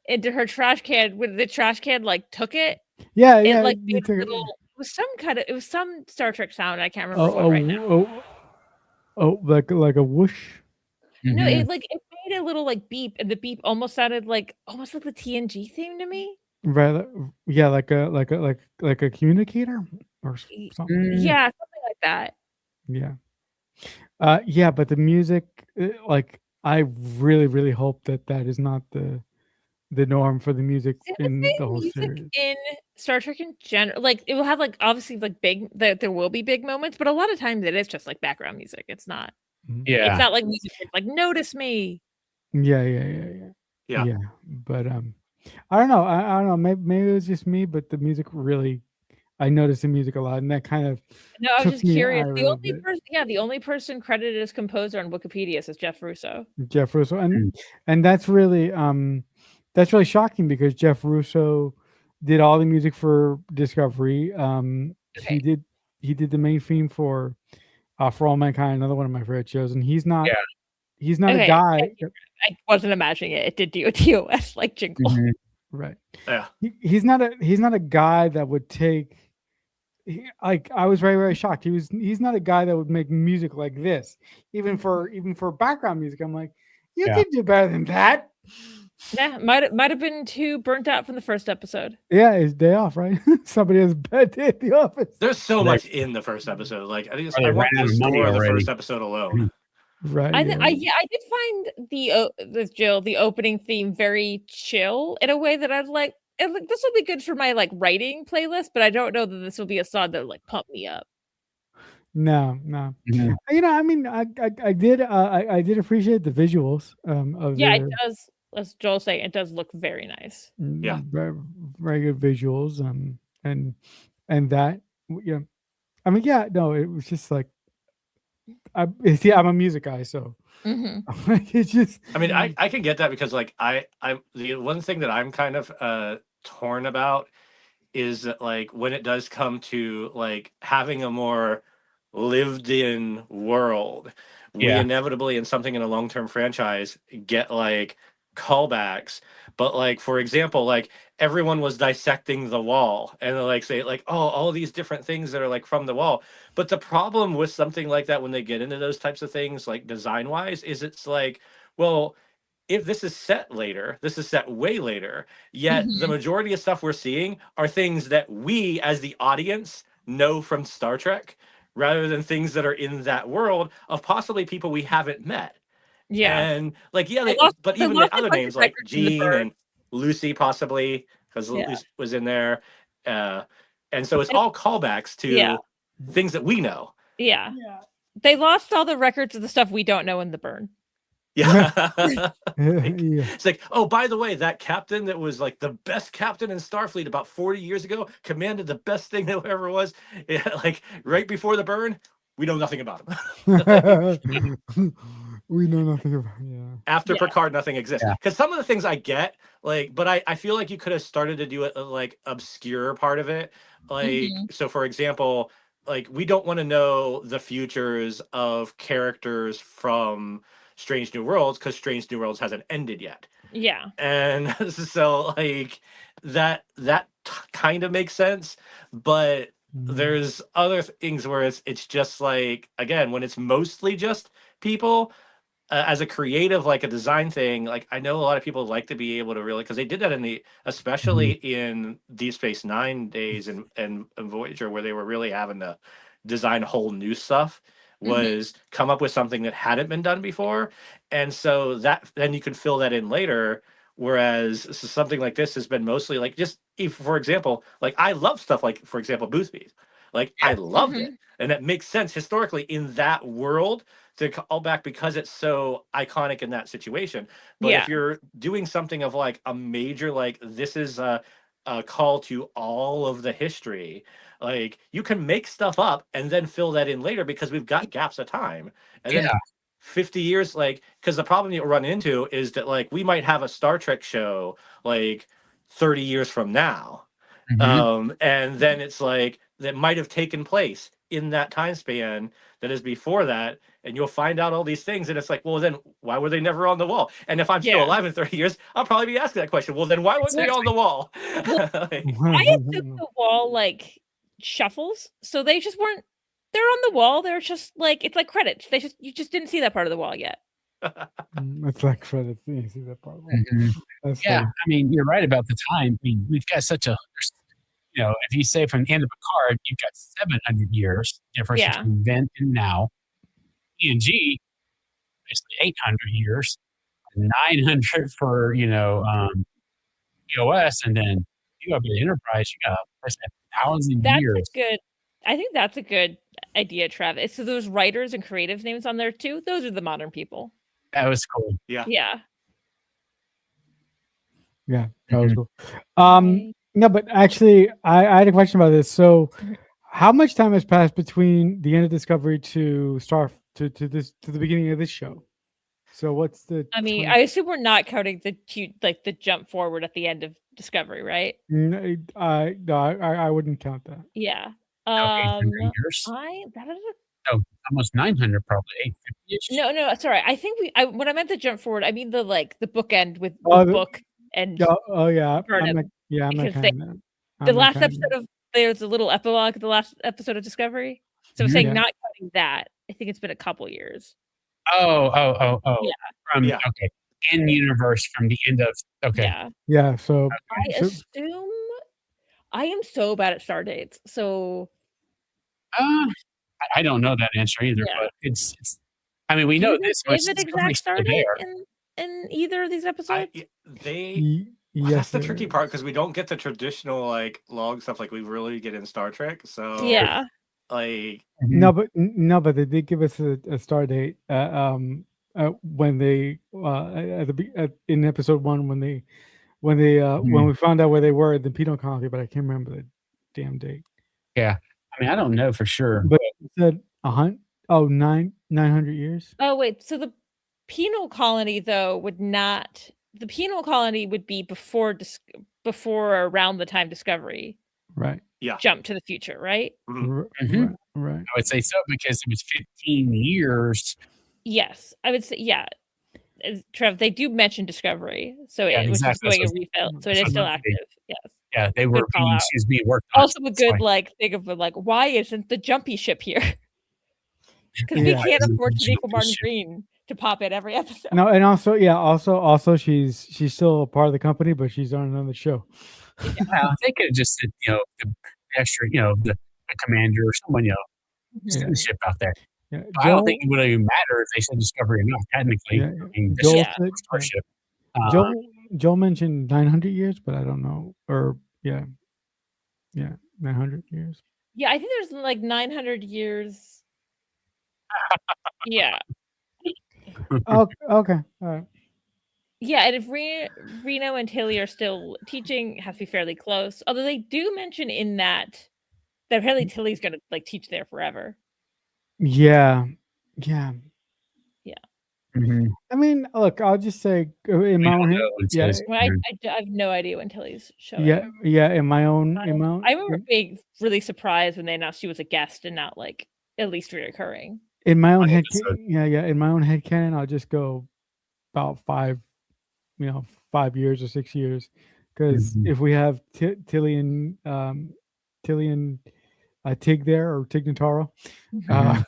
into her trash can, when the trash can like took it, Yeah, it yeah. like You made a took it. little, it was some Star Trek sound. I can't remember Oh, what right now. like a whoosh. No, Mhm. it made a little like beep, and the beep almost sounded like almost like the TNG theme to me. Right. Yeah, like a communicator or something. Mm, Yeah, something like that. Yeah. Yeah, but the music, like, I really, really hope that that is not the norm for the music See, I would in say the whole music series. in Star Trek in general, like it will have like obviously like there will be big moments, but a lot of times it is just like background music. It's not. Mhm. It's yeah. not like music that's like notice me. Yeah, Yeah. yeah. But I don't know. I don't know. Maybe it was just me, but the music really, I noticed the music a lot, and that kind of No, I was took just me curious. out a The little only bit. person, yeah, the only person credited as composer on Wikipedia is Jeff Russo. Jeff Russo, Mm. and that's really shocking because Jeff Russo did all the music for Discovery. Okay. He did the main theme for All Mankind, another one of my favorite shows, and he's not a Okay. guy. I wasn't imagining it. It did do a TOS like jingle. Mhm. Right. Yeah. He's not a guy that would take. Like, I was very, very shocked. He's not a guy that would make music like this, even for background music. I'm like, you Yeah. could do better than that. Yeah, might have been too burnt out from the first episode. Yeah, his day off, right? Somebody has a bad day at the office. There's so Are they- much in the first episode. Like I think Or they I want ran out the of money score of the already. first episode alone. Right. I did find the opening theme very chill in a way that I was like, this will be good for my like writing playlist, but I don't know that this will be a song that will like pump me up. No. Mhm. I mean, I did appreciate the visuals of Yeah, it the does. As Joel saying, it does look very nice. Yeah. very, very good visuals. And that, yeah. I mean, yeah, no, it was just like, I'm a music guy, so Mm-hmm. it's just. I mean, I can get that because like I the one thing that I'm kind of torn about is that like when it does come to like having a more lived in world, we Yeah. inevitably in something in a long-term franchise get like callbacks. But like for example, like everyone was dissecting the wall and they're like say like, oh, all these different things that are like from the wall. But the problem with something like that when they get into those types of things, like design wise, is it's like, well, if this is set later, this is set way later, yet the majority of stuff we're seeing are things that we as the audience know from Star Trek rather than things that are in that world of possibly people we haven't met. Yeah. And like, yeah, but they even lost the a other bunch of names like records in the Jean bird. and Lucy possibly, because Yeah. Lucy was in there. And so it's And- all callbacks to Yeah. things that we know. Yeah. They lost all the records of the stuff we don't know in the burn. Yeah. Yeah. It's like, oh, by the way, that captain that was like the best captain in Starfleet about 40 years ago, commanded the best thing that ever was. Yeah, like right before the burn, we know nothing about him. We know nothing about. Yeah. After Yeah. Picard, nothing exists. Yeah. Because some of the things I get, like, but I feel like you could have started to do it like obscure part of it. Like, so for example, like we don't want to know the futures of characters from Strange New Worlds because Strange New Worlds hasn't ended yet. Yeah. And so like that kind of makes sense, but there's other things where it's just like, again, when it's mostly just people, as a creative, like a design thing, like I know a lot of people like to be able to really, because they did that in the, especially in Deep Space Nine days and Voyager, where they were really having to design whole new stuff, was come up with something that hadn't been done before. And so that then you can fill that in later. Whereas something like this has been mostly like just, if, for example, like I love stuff like, for example, Boothby's. Like I loved it. And it makes sense historically in that world to call back because it's so iconic in that situation. But if you're doing something of like a major, like this is a call to all of the history, like you can make stuff up and then fill that in later because we've got gaps of time. And then 50 years, like, because the problem you'll run into is that like we might have a Star Trek show like 30 years from now. And then it's like that might have taken place in that time span that is before that, and you'll find out all these things, and it's like, well, then why were they never on the wall? And if I'm still alive in 30 years, I'll probably be asking that question. Well, then why weren't they on the wall? I assume the wall like shuffles, so they just weren't. They're on the wall. They're just like it's like credits. You just didn't see that part of the wall yet. It's like credits. You see that part. That's Yeah, funny. I mean, you're right about the time. I mean, we've got such a, if you say from the end of a card, you've got 700 years difference between then and now. TNG, basically 800 years, 900 for, EOS, and then you go to the Enterprise, you got 1,000 years. I think that's a good idea, Travis. So those writers and creatives names on there too, those are the modern people. That was cool. Yeah. Yeah. Yeah, that was cool. No, but actually, I had a question about this. So, how much time has passed between the end of Discovery to to the beginning of this show? So, what's the? I mean, I assume we're not counting the jump forward at the end of Discovery, right? No, I wouldn't count that. Yeah. 800 years. Almost 900, probably 850-ish. No, sorry. I think when I meant the jump forward, I mean the bookend with book and yeah. Burnham, I'm not counting that. The last episode of there's a little epilogue, the last episode of Discovery. So I'm saying not counting that. I think it's been a couple years. Oh. Yeah. Okay. In universe from the end of Yeah. So I assume I am so bad at star dates. So I don't know that answer either, but it's I mean, we know this much. Is it exact star date in either of these episodes? That's the tricky part because we don't get the traditional like log stuff like we really get in Star Trek. So like no, but they did give us a star date when they in episode 1 when we found out where they were at the penal colony, but I can't remember the damn date. Yeah, I mean, I don't know for sure, but it said 900 years. Oh wait, so the penal colony though would not. The penal colony would be before or around the time Discovery. Right. Yeah. Jump to the future, right? Right. I would say so because it was 15 years. Yes, I would say Trev, they do mention Discovery, so it was just doing a refill, so it is still active. Yes. Yeah, they were being worked on. Also, a good thing of why isn't the jumpy ship here? Because we can't afford Tamika Martin Green to pop in every episode. No, and also she's still a part of the company, but she's on another show. Yeah, they could have just said, the extra, the commander or someone, send the ship out there. Yeah, I don't think it would even matter if they said Discovery or not. Technically, Starship. Joel mentioned 900 years, but I don't know. Or 900 years. Yeah, I think there's like 900 years. Yeah. Okay. All right. Yeah, and if Reno and Tilly are still teaching, it has to be fairly close. Although they do mention in that apparently Tilly's gonna teach there forever. Yeah. Mm-hmm. I mean, look, I'll just say in my own head. I have no idea when Tilly's showing. Yeah. In my own. I remember being really surprised when they announced she was a guest and not at least reoccurring. In my own head, in my own head canon, I'll just go about 5 years or 6 years, because if we have Tilly and Tig there, or Tig Notaro, it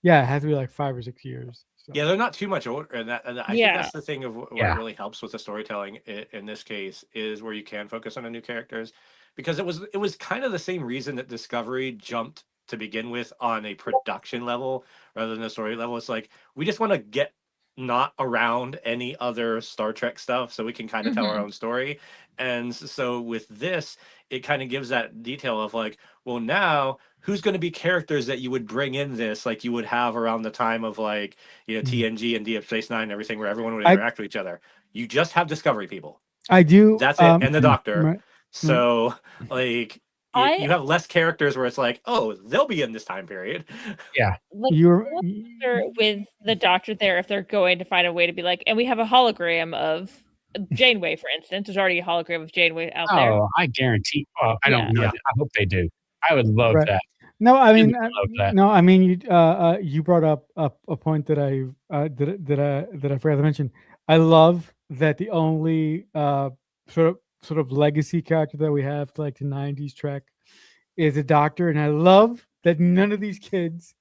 has to be like 5 or 6 years. So. Yeah, they're not too much older, and I think that's the thing of what really helps with the storytelling in this case is where you can focus on the new characters, because it was kind of the same reason that Discovery jumped to begin with on a production level rather than a story level. It's like we just want to get not around any other Star Trek stuff so we can kind of tell our own story. And so with this, it kind of gives that detail of well, now who's going to be characters that you would bring in this, like you would have around the time of TNG and Deep Space Nine and everything, where everyone would interact with each other. You just have Discovery people. I do. That's it. And the Doctor. Right. So you have less characters where it's like, oh, they'll be in this time period. Yeah. Like, You're I wonder with the Doctor there if they're going to find a way to be like, and we have a hologram of Janeway, for instance. There's already a hologram of Janeway out there. Oh, I guarantee. Well, I don't know. Yeah. I hope they do. I would love Right. that. No, I mean, Really love that. no, I mean, you brought up a point that I forgot to mention. I love that the only sort of legacy character that we have like the '90s Trek is a Doctor, and I love that none of these kids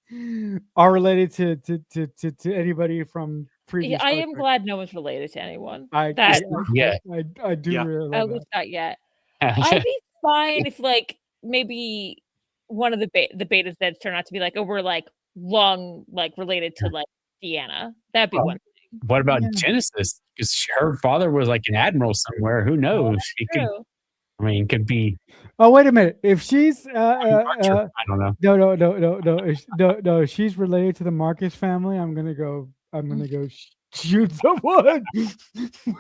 are related to anybody from previous. I Star am Trek. glad no one's related to anyone. I do Yeah. really At love least that. not yet. I'd be fine if like maybe one of the betas that turn out to be like, oh, we're like long like related to like Deanna. That'd be Well, one thing. What about Yeah. Genesis? Because her father was like an admiral somewhere. Who knows? He could. True. I mean, it could be. Oh, wait a minute. If she's Archer. I don't know. no. If she's related to the Marcus family, I'm gonna go shoot someone.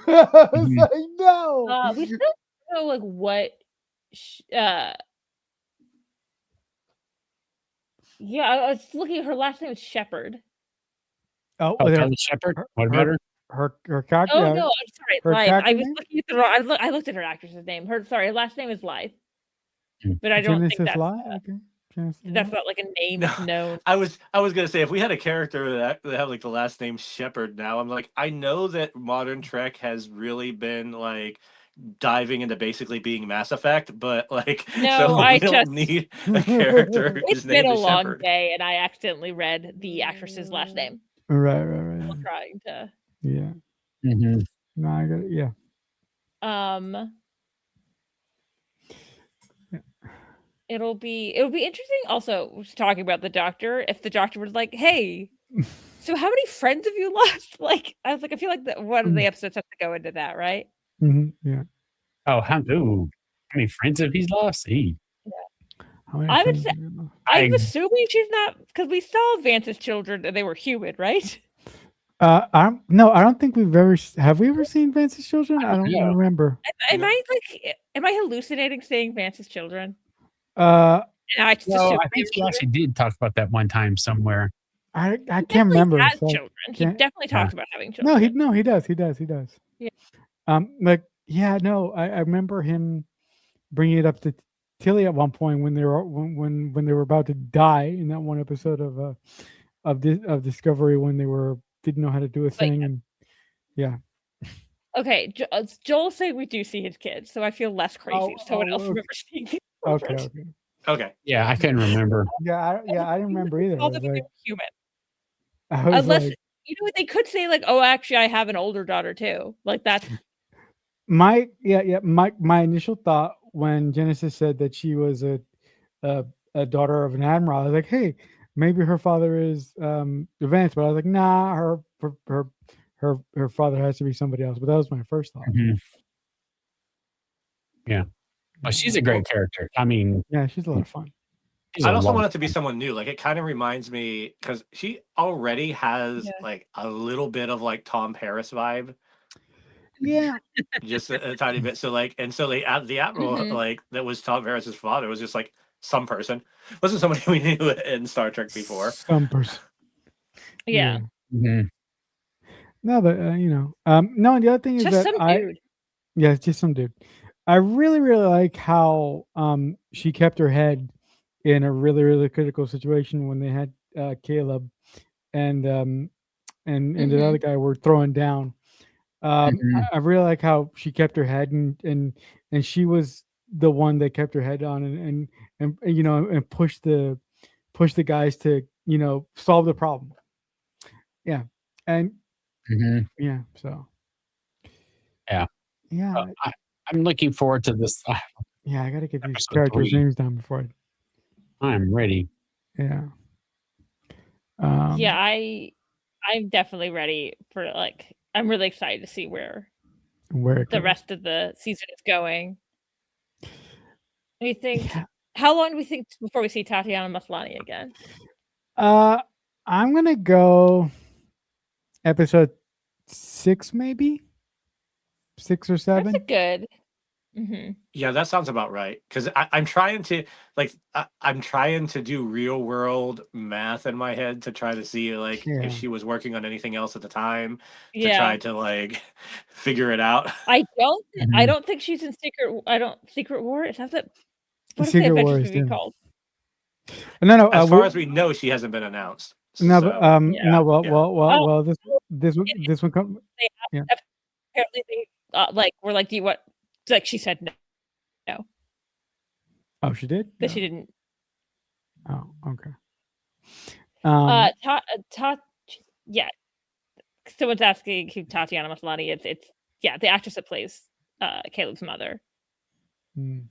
I was like, no. We still don't know like what yeah, I was looking at her last name is Shepherd. Oh, Oh, her, Kelly Shepard. What about her? her character. Oh no, I'm sorry, her Lythe. I character was name? looking at the wrong. I looked at her actress's name. Her last name is Lythe, but I don't think Genesis that's Lie? Okay. Genesis that's Lie? not like a name No, that's known. I was gonna say if we had a character that have like the last name Shepard now, I'm like, I know that modern Trek has really been like diving into basically being Mass Effect, but like No, so I we don't just need a character whose it's been name a is long Shepard. day, and I accidentally read the actress's last name Right. while trying to. Yeah. Mm-hmm. No, I got it. Yeah. It'll be interesting. Also, talking about the Doctor, if the Doctor was like, "Hey, so how many friends have you lost?" Like, I was like, I feel like that one of the episodes has to go into that, right? Yeah. Oh, how many friends have he lost? How many I would friends say- do you know? I'm assuming she's not because we saw Vance's children and they were human, right? I don't think have we ever seen Vance's children? I don't know. remember. Am I hallucinating seeing Vance's children? Uh, And I just No, assumed I think they he were actually did talk about that one time somewhere. I He can't definitely remember. has so- children. He can't- definitely talked about having children. he does. He does. Yeah. I remember him bringing it up to Tilly at one point when they were about to die in that one episode of Discovery when they didn't know how to do a thing and Okay, Joel's saying we do see his kids, so I feel less crazy. if someone else okay. remembers seeing his Okay. children. Okay. Yeah, I couldn't remember. I didn't remember either. I All was that they like, were human. I was Unless like, you know what they could say, like, "Oh, actually, I have an older daughter too." Like that's my initial thought when Genesis said that she was a daughter of an admiral, I was like, hey, maybe her father is Vance, but I was like, nah, her father has to be somebody else. But that was my first thought. Mhm. Yeah. Well, she's a great character. I mean, Yeah, she's a lot of fun. she's I'd a also lot want of it to be fun. someone new. Like it kind of reminds me because she already has Yeah. like a little bit of like Tom Paris vibe, Yeah, just a tiny bit. So like, and so the admiral Mhm. like that was Tom Paris's father was just like some person, wasn't somebody we knew in Star Trek before. some person. yeah. Mhm. No, but no. And the other thing is Just that some I dude. yeah, it's just some dude. I really really like how she kept her head in a really really critical situation when they had Caleb and the Mhm. other guy were throwing down. Mhm. I really like how she kept her head and she was the one that kept her head on and pushed the guys to solve the problem. Yeah, and Mhm. yeah, so Yeah. yeah, I'm looking forward to this. yeah. I gotta get these Episode characters' 3. names down before I'm ready. yeah. Yeah, I'm definitely ready for like I'm really excited to see where Where it the goes. rest of the season is going. We think Yeah. how long do we think before we see Tatiana Maslany again? I'm gonna go episode 6, maybe 6 or 7. That's a good. Yeah, that sounds about right. Because I'm trying to I'm trying to do real world math in my head to try to see like if Yeah. she was working on anything else at the time to Yeah. try to like figure it out. I Mhm. don't think she's in Secret War. Is that what is the Secret Avengers Wars, movie yeah. called? No, As far as we know, she hasn't been announced. no, So Yeah. no. Well, yeah. Oh, this one come. they Yeah. apparently they were like, do you what? Like she said no, Oh, she did. that she didn't. Oh, okay. Yeah. Someone's asking who Tatiana Maslany is. It's the actress that plays Caleb's mother.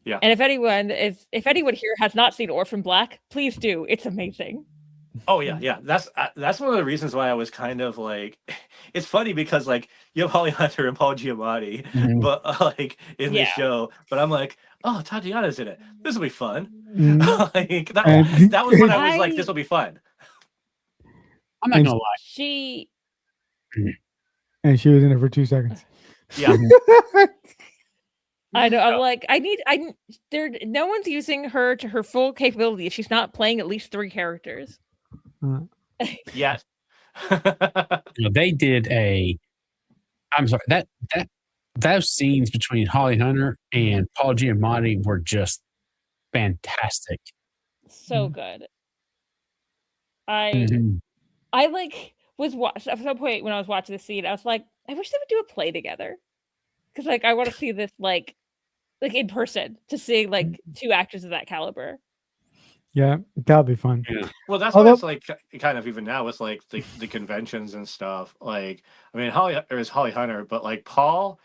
Yeah. And if anyone here has not seen Orphan Black, please do. It's amazing. Oh yeah. That's one of the reasons why I was kind of like, it's funny because like you have Holly Hunter and Paul Giamatti, Mhm. but like in this Yeah. show, but I'm like, oh, Tatiana's in it. This will be fun. Mm. Like And- that was when I was like, this will be fun. I'm not And- gonna lie. She And she was in it for 2 seconds. Yeah. I know. I'm like, no one's using her to her full capability if she's not playing at least 3 characters. Yes. They did I'm sorry, those scenes between Holly Hunter and Paul Giamatti were just fantastic. So good. I Mhm. was at some point when I was watching the scene, I was like, I wish they would do a play together. Because like I want to see this like in person to see like 2 actors of that caliber. Yeah, that'll be fun. Yeah. Well, that's Although- why it's like kind of even now with like the conventions and stuff. Like, I mean, Holly Hunter, but like Paul,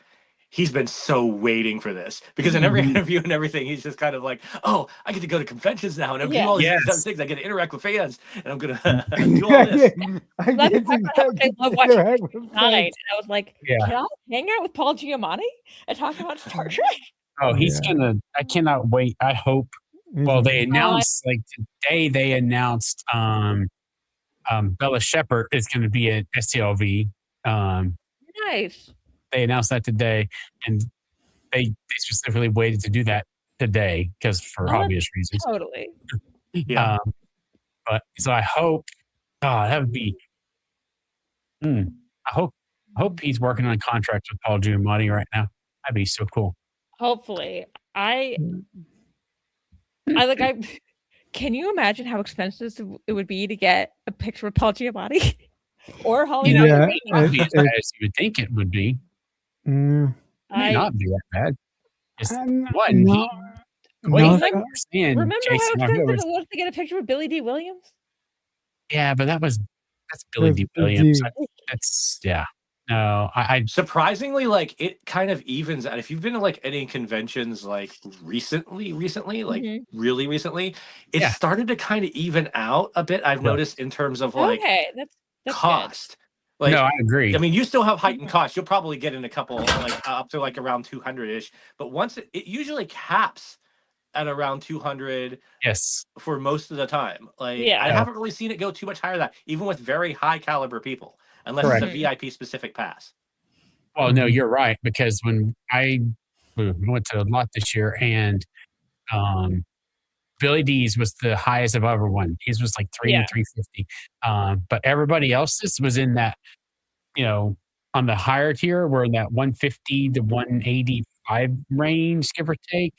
he's been so waiting for this because in every Mhm. interview and everything, he's just kind of like, oh, I get to go to conventions now and do Yeah. all these Yes. other things. I get to interact with fans and I'm gonna do all this. I Let me get talk about how much I love watching interact with Nine, fans. and I was like, Yeah. can I hang out with Paul Giamatti and talk about Star Trek? Oh, he's Yeah. gonna. I cannot wait. I hope. Well, they announced like today. They announced Bella Shepherd is going to be at STLV. Nice. They announced that today, and they specifically waited to do that today because for Oh, obvious reasons. Totally. Yeah. But so I hope. God, that would be. I hope he's working on a contract with Paul Giamatti right now. That'd be so cool. Hopefully. I can you imagine how expensive it would be to get a picture of Paul Giamatti or Holly You know, Hunter? Yeah, Not be as bad as you would think it would be. Mm, It may not be that bad. It's what no, Wait, no, I it's not- understand. Remember Jason, how I expensive was- it was to get a picture with Billy D. Williams? yeah, but that's Billy That's D. Billy Williams. D. That's yeah. No, I Surprisingly, like it kind of evens out. If you've been to like any conventions like recently, like Mhm. really recently, it Yeah. started to kind of even out a bit. I've Right. noticed in terms of like Okay, that's cost. Like, no, I agree. I mean, you still have heightened costs. You'll probably get in a couple like up to like around 200-ish, but once it usually caps at around 200 yes. for most of the time. Like Yeah. I Yeah. haven't really seen it go too much higher than that, even with very high caliber people, unless Correct. it's a VIP specific pass. Well, no, you're right because when I went to a lot this year and Billy D's was the highest I've ever won. His was like 350. But everybody else's was in that, on the higher tier, we're in that 150 to 185 range, give or take.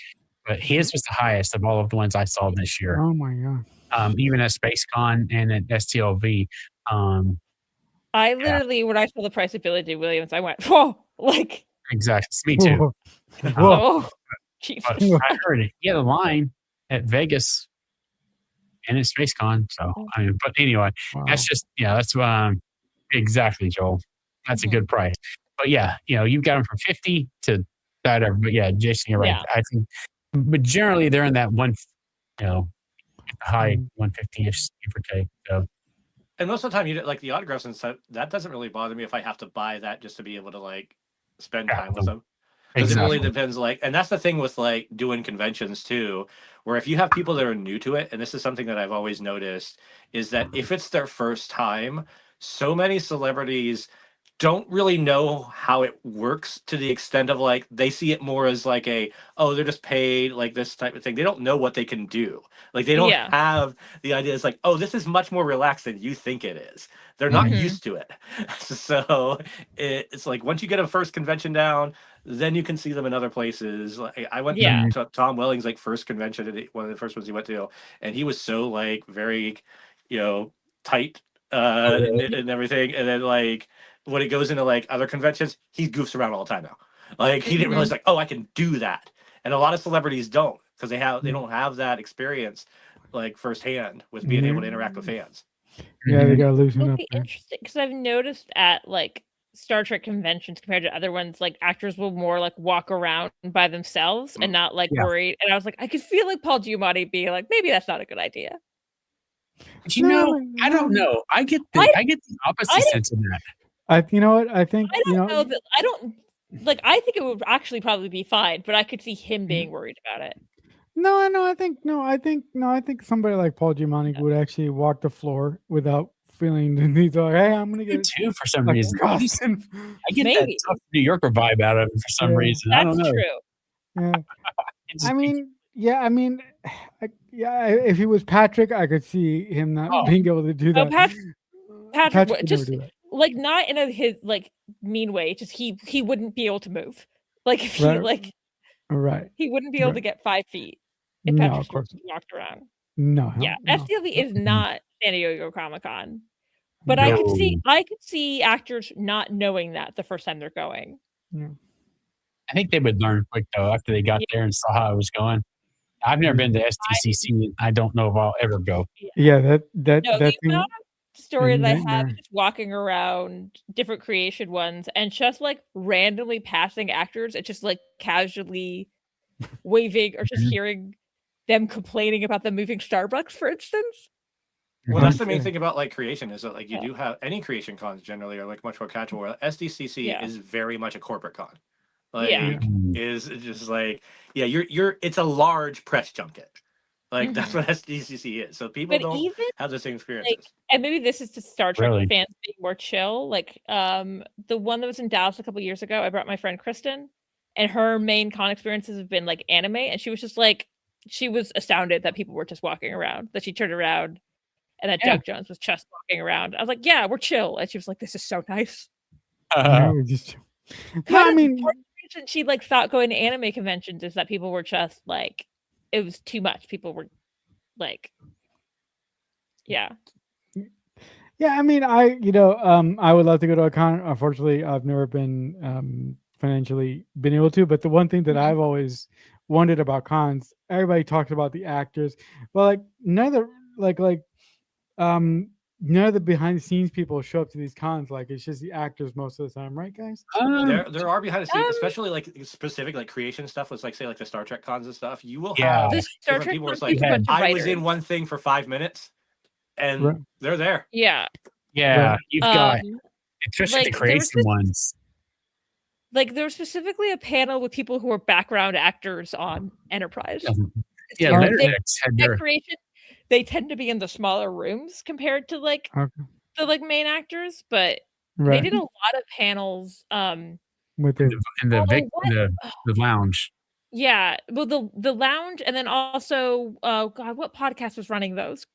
But his was the highest of all of the ones I saw this year. Oh my god! Even at SpaceCon and at STLV. I literally, when I saw the price of Billy D. Williams, I went, whoa, like, Exactly. Me too. Whoa. oh, Jesus. But I heard it. He had a line at Vegas and at SpaceCon. So, but anyway, Wow. that's just, that's exactly, Joel. That's a good price. But yeah, you've got them from 50 to whatever. But yeah, Jason, you're right. Yeah. I think, but generally they're in that one, high 150-ish, give or take. So, And most of the time, you like the autographs and stuff. That doesn't really bother me if I have to buy that just to be able to like spend time with them. Because it really depends. Like, and that's the thing with like doing conventions too, where if you have people that are new to it, and this is something that I've always noticed, is that if it's their first time, so many celebrities don't really know how it works to the extent of like they see it more as like they're just paid like this type of thing. They don't know what they can do. Like they don't have the idea. It's like, oh, this is much more relaxed than you think it is. They're not used to it. So it's like once you get a first convention down, then you can see them in other places. Like I went to Tom Welling's like first convention, one of the first ones he went to, and he was so like very, tight and everything. And then like when it goes into like other conventions, he goofs around all the time now. Like he didn't realize like, oh, I can do that. And a lot of celebrities don't because they don't have that experience like firsthand with being able to interact with fans. Yeah, they gotta loosen up. It'll be interesting because I've noticed at like Star Trek conventions compared to other ones, like actors will more like walk around by themselves and not like worried. And I was like, I could feel like Paul Giamatti being like, maybe that's not a good idea. But I don't know. I get the opposite sense of that. You know what? I think I don't know that I don't like. I think it would actually probably be fine, but I could see him being worried about it. I think somebody like Paul Giamatti would actually walk the floor without feeling the need to like, hey, I'm gonna get too for some reason. I get Maybe. that tough New Yorker vibe out of it for some reason. I don't know. True. Yeah. If he was Patrick, I could see him not being able to do that. Patrick would just like not in his like mean way. Just he wouldn't be able to move. Like if he like. Right. He wouldn't be able to get 5 feet if Patrick walked around. No. Yeah. FTLV is not San Diego Comic-Con. But I could see actors not knowing that the first time they're going. Yeah. I think they would learn quick though after they got there and saw how it was going. I've never been to SDCC and I don't know if I'll ever go. Yeah, that story that I have just walking around different creation ones and just like randomly passing actors and just like casually waving or just hearing them complaining about the moving Starbucks, for instance. Well, that's the main thing about like creation is that like you do have any creation cons generally are like much more casual. Where SDCC is very much a corporate con. Like is just like it's a large press junket. Like that's what SDCC is. So people don't have the same experiences. Like, and maybe this is to Star Trek fans being more chill. Like the one that was in Dallas a couple years ago, I brought my friend Kristen, and her main con experiences have been like anime, and she was just like she was astounded that people were just walking around. That she turned around and that Doug Jones was just walking around. I was like, yeah, we're chill. And she was like, this is so nice. She like thought going to anime conventions is that people were just like it was too much. People were like, I mean, I would love to go to a con. Unfortunately, I've never been financially been able to. But the one thing that I've always wondered about cons, everybody talks about the actors, but like none of the behind the scenes people show up to these cons. Like it's just the actors most of the time, right, guys? There are behind the scenes, especially like specific like creation stuff. Let's like say like the Star Trek cons and stuff. You will have different people where it's like I was in one thing for 5 minutes, and they're there. Yeah. You've got especially like, the creation ones. Like there was specifically a panel with people who were background actors on Enterprise. Creation. They tend to be in the smaller rooms compared to like the like main actors, but they did a lot of panels with the lounge. Yeah, well the lounge, and then also what podcast was running those?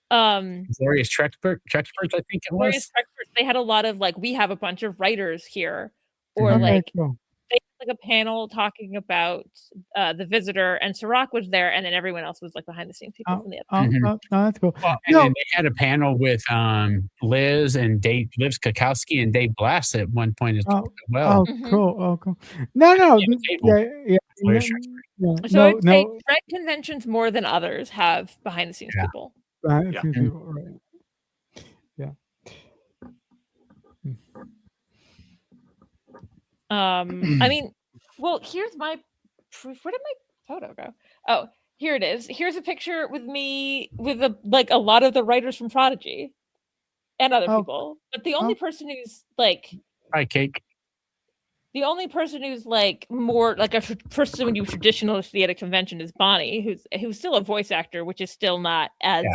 Glorious Trexperts, I think it was. They had a lot of like we have a bunch of writers here, or like they had like a panel talking about the Visitor, and Sirach was there, and then everyone else was like behind the scenes people from the other. That's cool. Well, and then they had a panel with Liz Kakowski and Dave Blass at one point as well. Cool. No. So I'd say Trek conventions more than others have behind the scenes people. I mean, well, here's my proof. Where did my photo go? Oh, here it is. Here's a picture with me with a lot of the writers from Prodigy and other people. But the only person who's like Hi, Cake. The only person who's like more like a person when you traditionally see at a convention is Bonnie, who's still a voice actor, which is still not as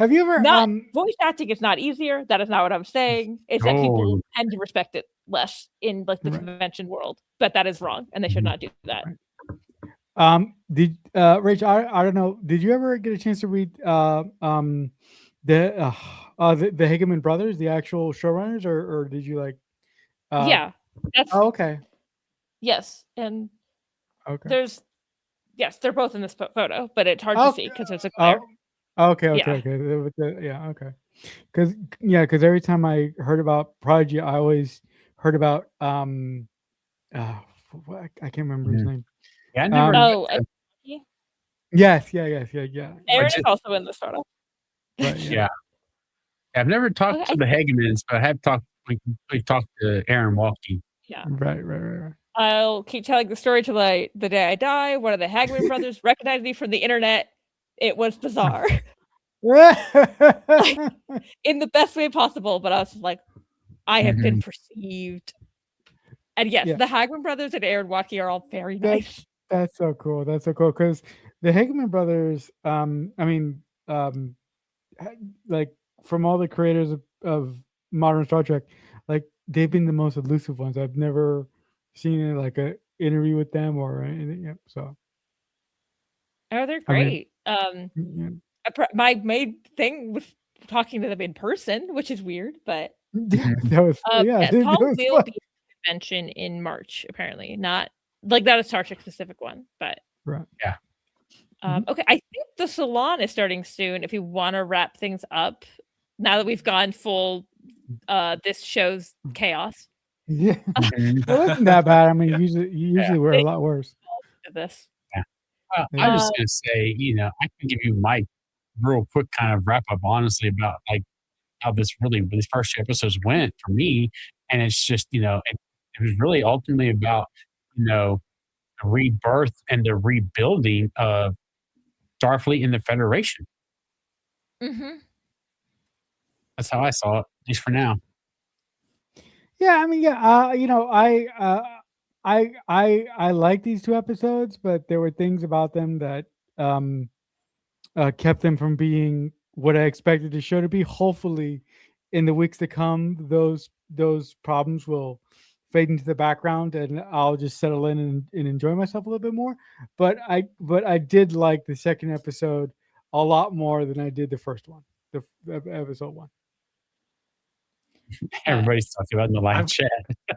Have you ever Not voice acting is not easier. That is not what I'm saying. It's that people tend to respect it less in like the convention world, but that is wrong, and they should not do that. Did Rach? I don't know. Did you ever get a chance to read the Hageman brothers, the actual showrunners, or did you like? Yeah. That's, okay. Yes, and okay. They're both in this photo, but it's hard to see because there's a glare. Okay. Yeah. Okay. Because every time I heard about Prodigy, I always heard about I can't remember his name. Yeah, I never. Yes. Yeah. Aaron is also in this photo. Right, yeah. I've never talked to the Hagemans, but I have talked. We've talked to Aaron Walkie. Yeah. Right. I'll keep telling the story till the day I die. One of the Hageman brothers recognized me from the internet. It was bizarre. Like, in the best way possible, but I was just like, I have been perceived. And yes, the Hageman brothers and Aaron Walkie are all very nice. That's so cool. Because the Hageman brothers, like from all the creators of modern Star Trek, like they've been the most elusive ones. I've never seen like a interview with them or anything. Yep. So. Oh, they're great. My main thing was talking to them in person, which is weird, but that was Paul will be at the convention in March, apparently. Not a Star Trek specific one, but yeah. Okay, I think the salon is starting soon. If you want to wrap things up, now that we've gone full, this show's chaos. Yeah, it wasn't that bad. I mean, usually we're a lot worse. This. Yeah. I was just gonna say, I can give you my real quick kind of wrap up, honestly, about like how these first 2 episodes went for me, and it's just it was really ultimately about the rebirth and the rebuilding of Starfleet and the Federation. Mm-hmm. That's how I saw it, at least for now. Yeah, I mean, I like these 2 episodes, but there were things about them that kept them from being what I expected the show to be. Hopefully, in the weeks to come, those problems will fade into the background, and I'll just settle in and enjoy myself a little bit more. But I did like the second episode a lot more than I did the first one, the episode 1. Everybody's talking about in the live chat.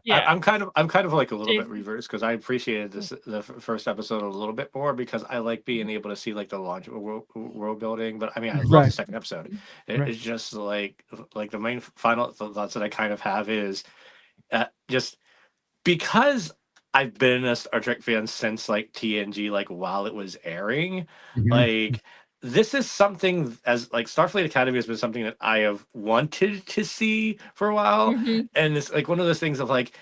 Yeah, I'm kind of like a little bit reverse because I appreciated the first episode a little bit more because I like being able to see like the large world building. But I mean, I love the second episode. It's just like the main final thoughts that I kind of have is just because I've been a Star Trek fan since like TNG, like while it was airing, like. This is something as like Starfleet Academy has been something that I have wanted to see for a while. And it's like one of those things of like,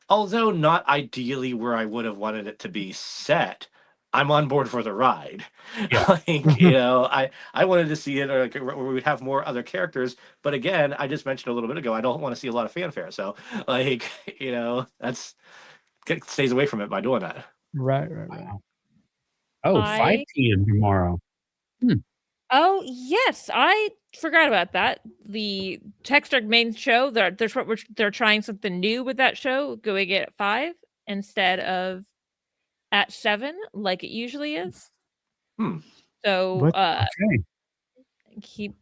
although not ideally where I would have wanted it to be set, I'm on board for the ride. Yeah. I wanted to see it or where we would have more other characters. But again, I just mentioned a little bit ago, I don't want to see a lot of fanfare. So like, that's stays away from it by doing that. Right. Oh, 5 p.m. tomorrow. Oh yes, I forgot about that. The Tex-Trek main show. They're trying something new with that show, going at 5 instead of at 7, like it usually is. So keep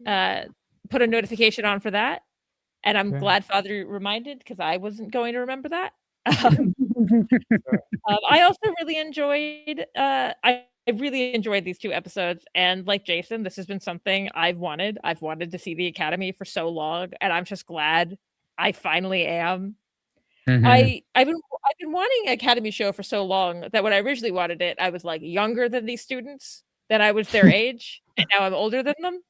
put a notification on for that, and I'm glad Father reminded because I wasn't going to remember that. I also really enjoyed. I really enjoyed these 2 episodes, and like Jason, this has been something I've wanted. I've wanted to see the Academy for so long, and I'm just glad I finally am. I've been wanting an Academy show for so long that when I originally wanted it, I was like younger than these students, that I was their age, and now I'm older than them.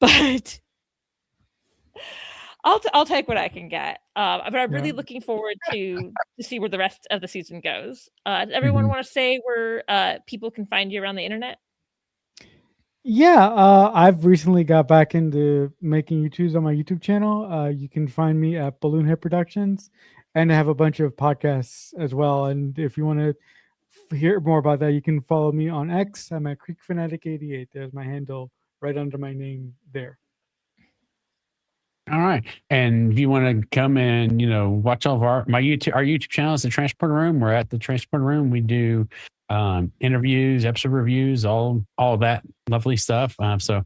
But I'll take what I can get. But I'm really looking forward to see where the rest of the season goes. Does everyone want to say where people can find you around the internet? Yeah, I've recently got back into making YouTubes on my YouTube channel. You can find me at Balloon Head Productions, and I have a bunch of podcasts as well. And if you want to hear more about that, you can follow me on X. I'm at Creek Fanatic 88. There's my handle right under my name there. All right. And if you want to come and, watch all of our YouTube channel is the Transporter Room. We're at the Transporter Room. We do interviews, episode reviews, all that lovely stuff. So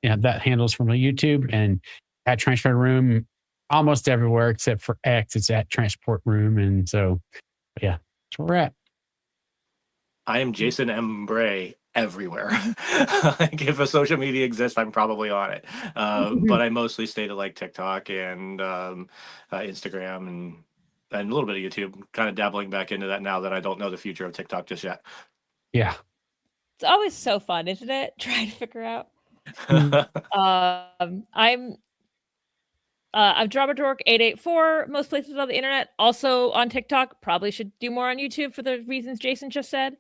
that handles from the YouTube, and at Transporter Room almost everywhere except for X. It's at Transport Room. And so, yeah, that's where we're at. I am Jason M. Bray everywhere. Like if a social media exists, I'm probably on it. But I mostly stay to like TikTok and Instagram and a little bit of YouTube. Kind of dabbling back into that now that I don't know the future of TikTok just yet. Yeah. It's always so fun, isn't it? Trying to figure out. I'm Dramadork884, most places on the internet. Also on TikTok. Probably should do more on YouTube for the reasons Jason just said.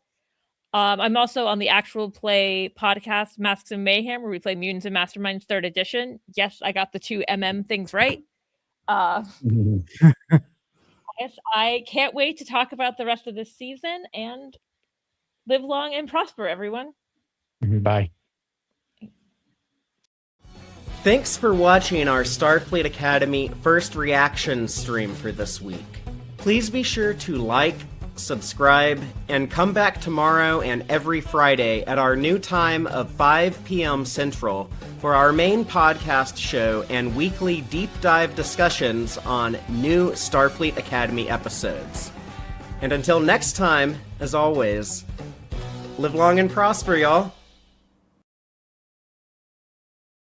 I'm also on the Actual Play podcast, Masks of Mayhem, where we play Mutants and Masterminds 3rd edition. Yes, I got the 2 things right. Yes, I can't wait to talk about the rest of this season, and live long and prosper, everyone. Bye. Thanks for watching our Starfleet Academy first reaction stream for this week. Please be sure to like, subscribe, and come back tomorrow and every Friday at our new time of 5 p.m. Central for our main podcast show and weekly deep dive discussions on new Starfleet Academy episodes. And until next time, as always, live long and prosper, y'all.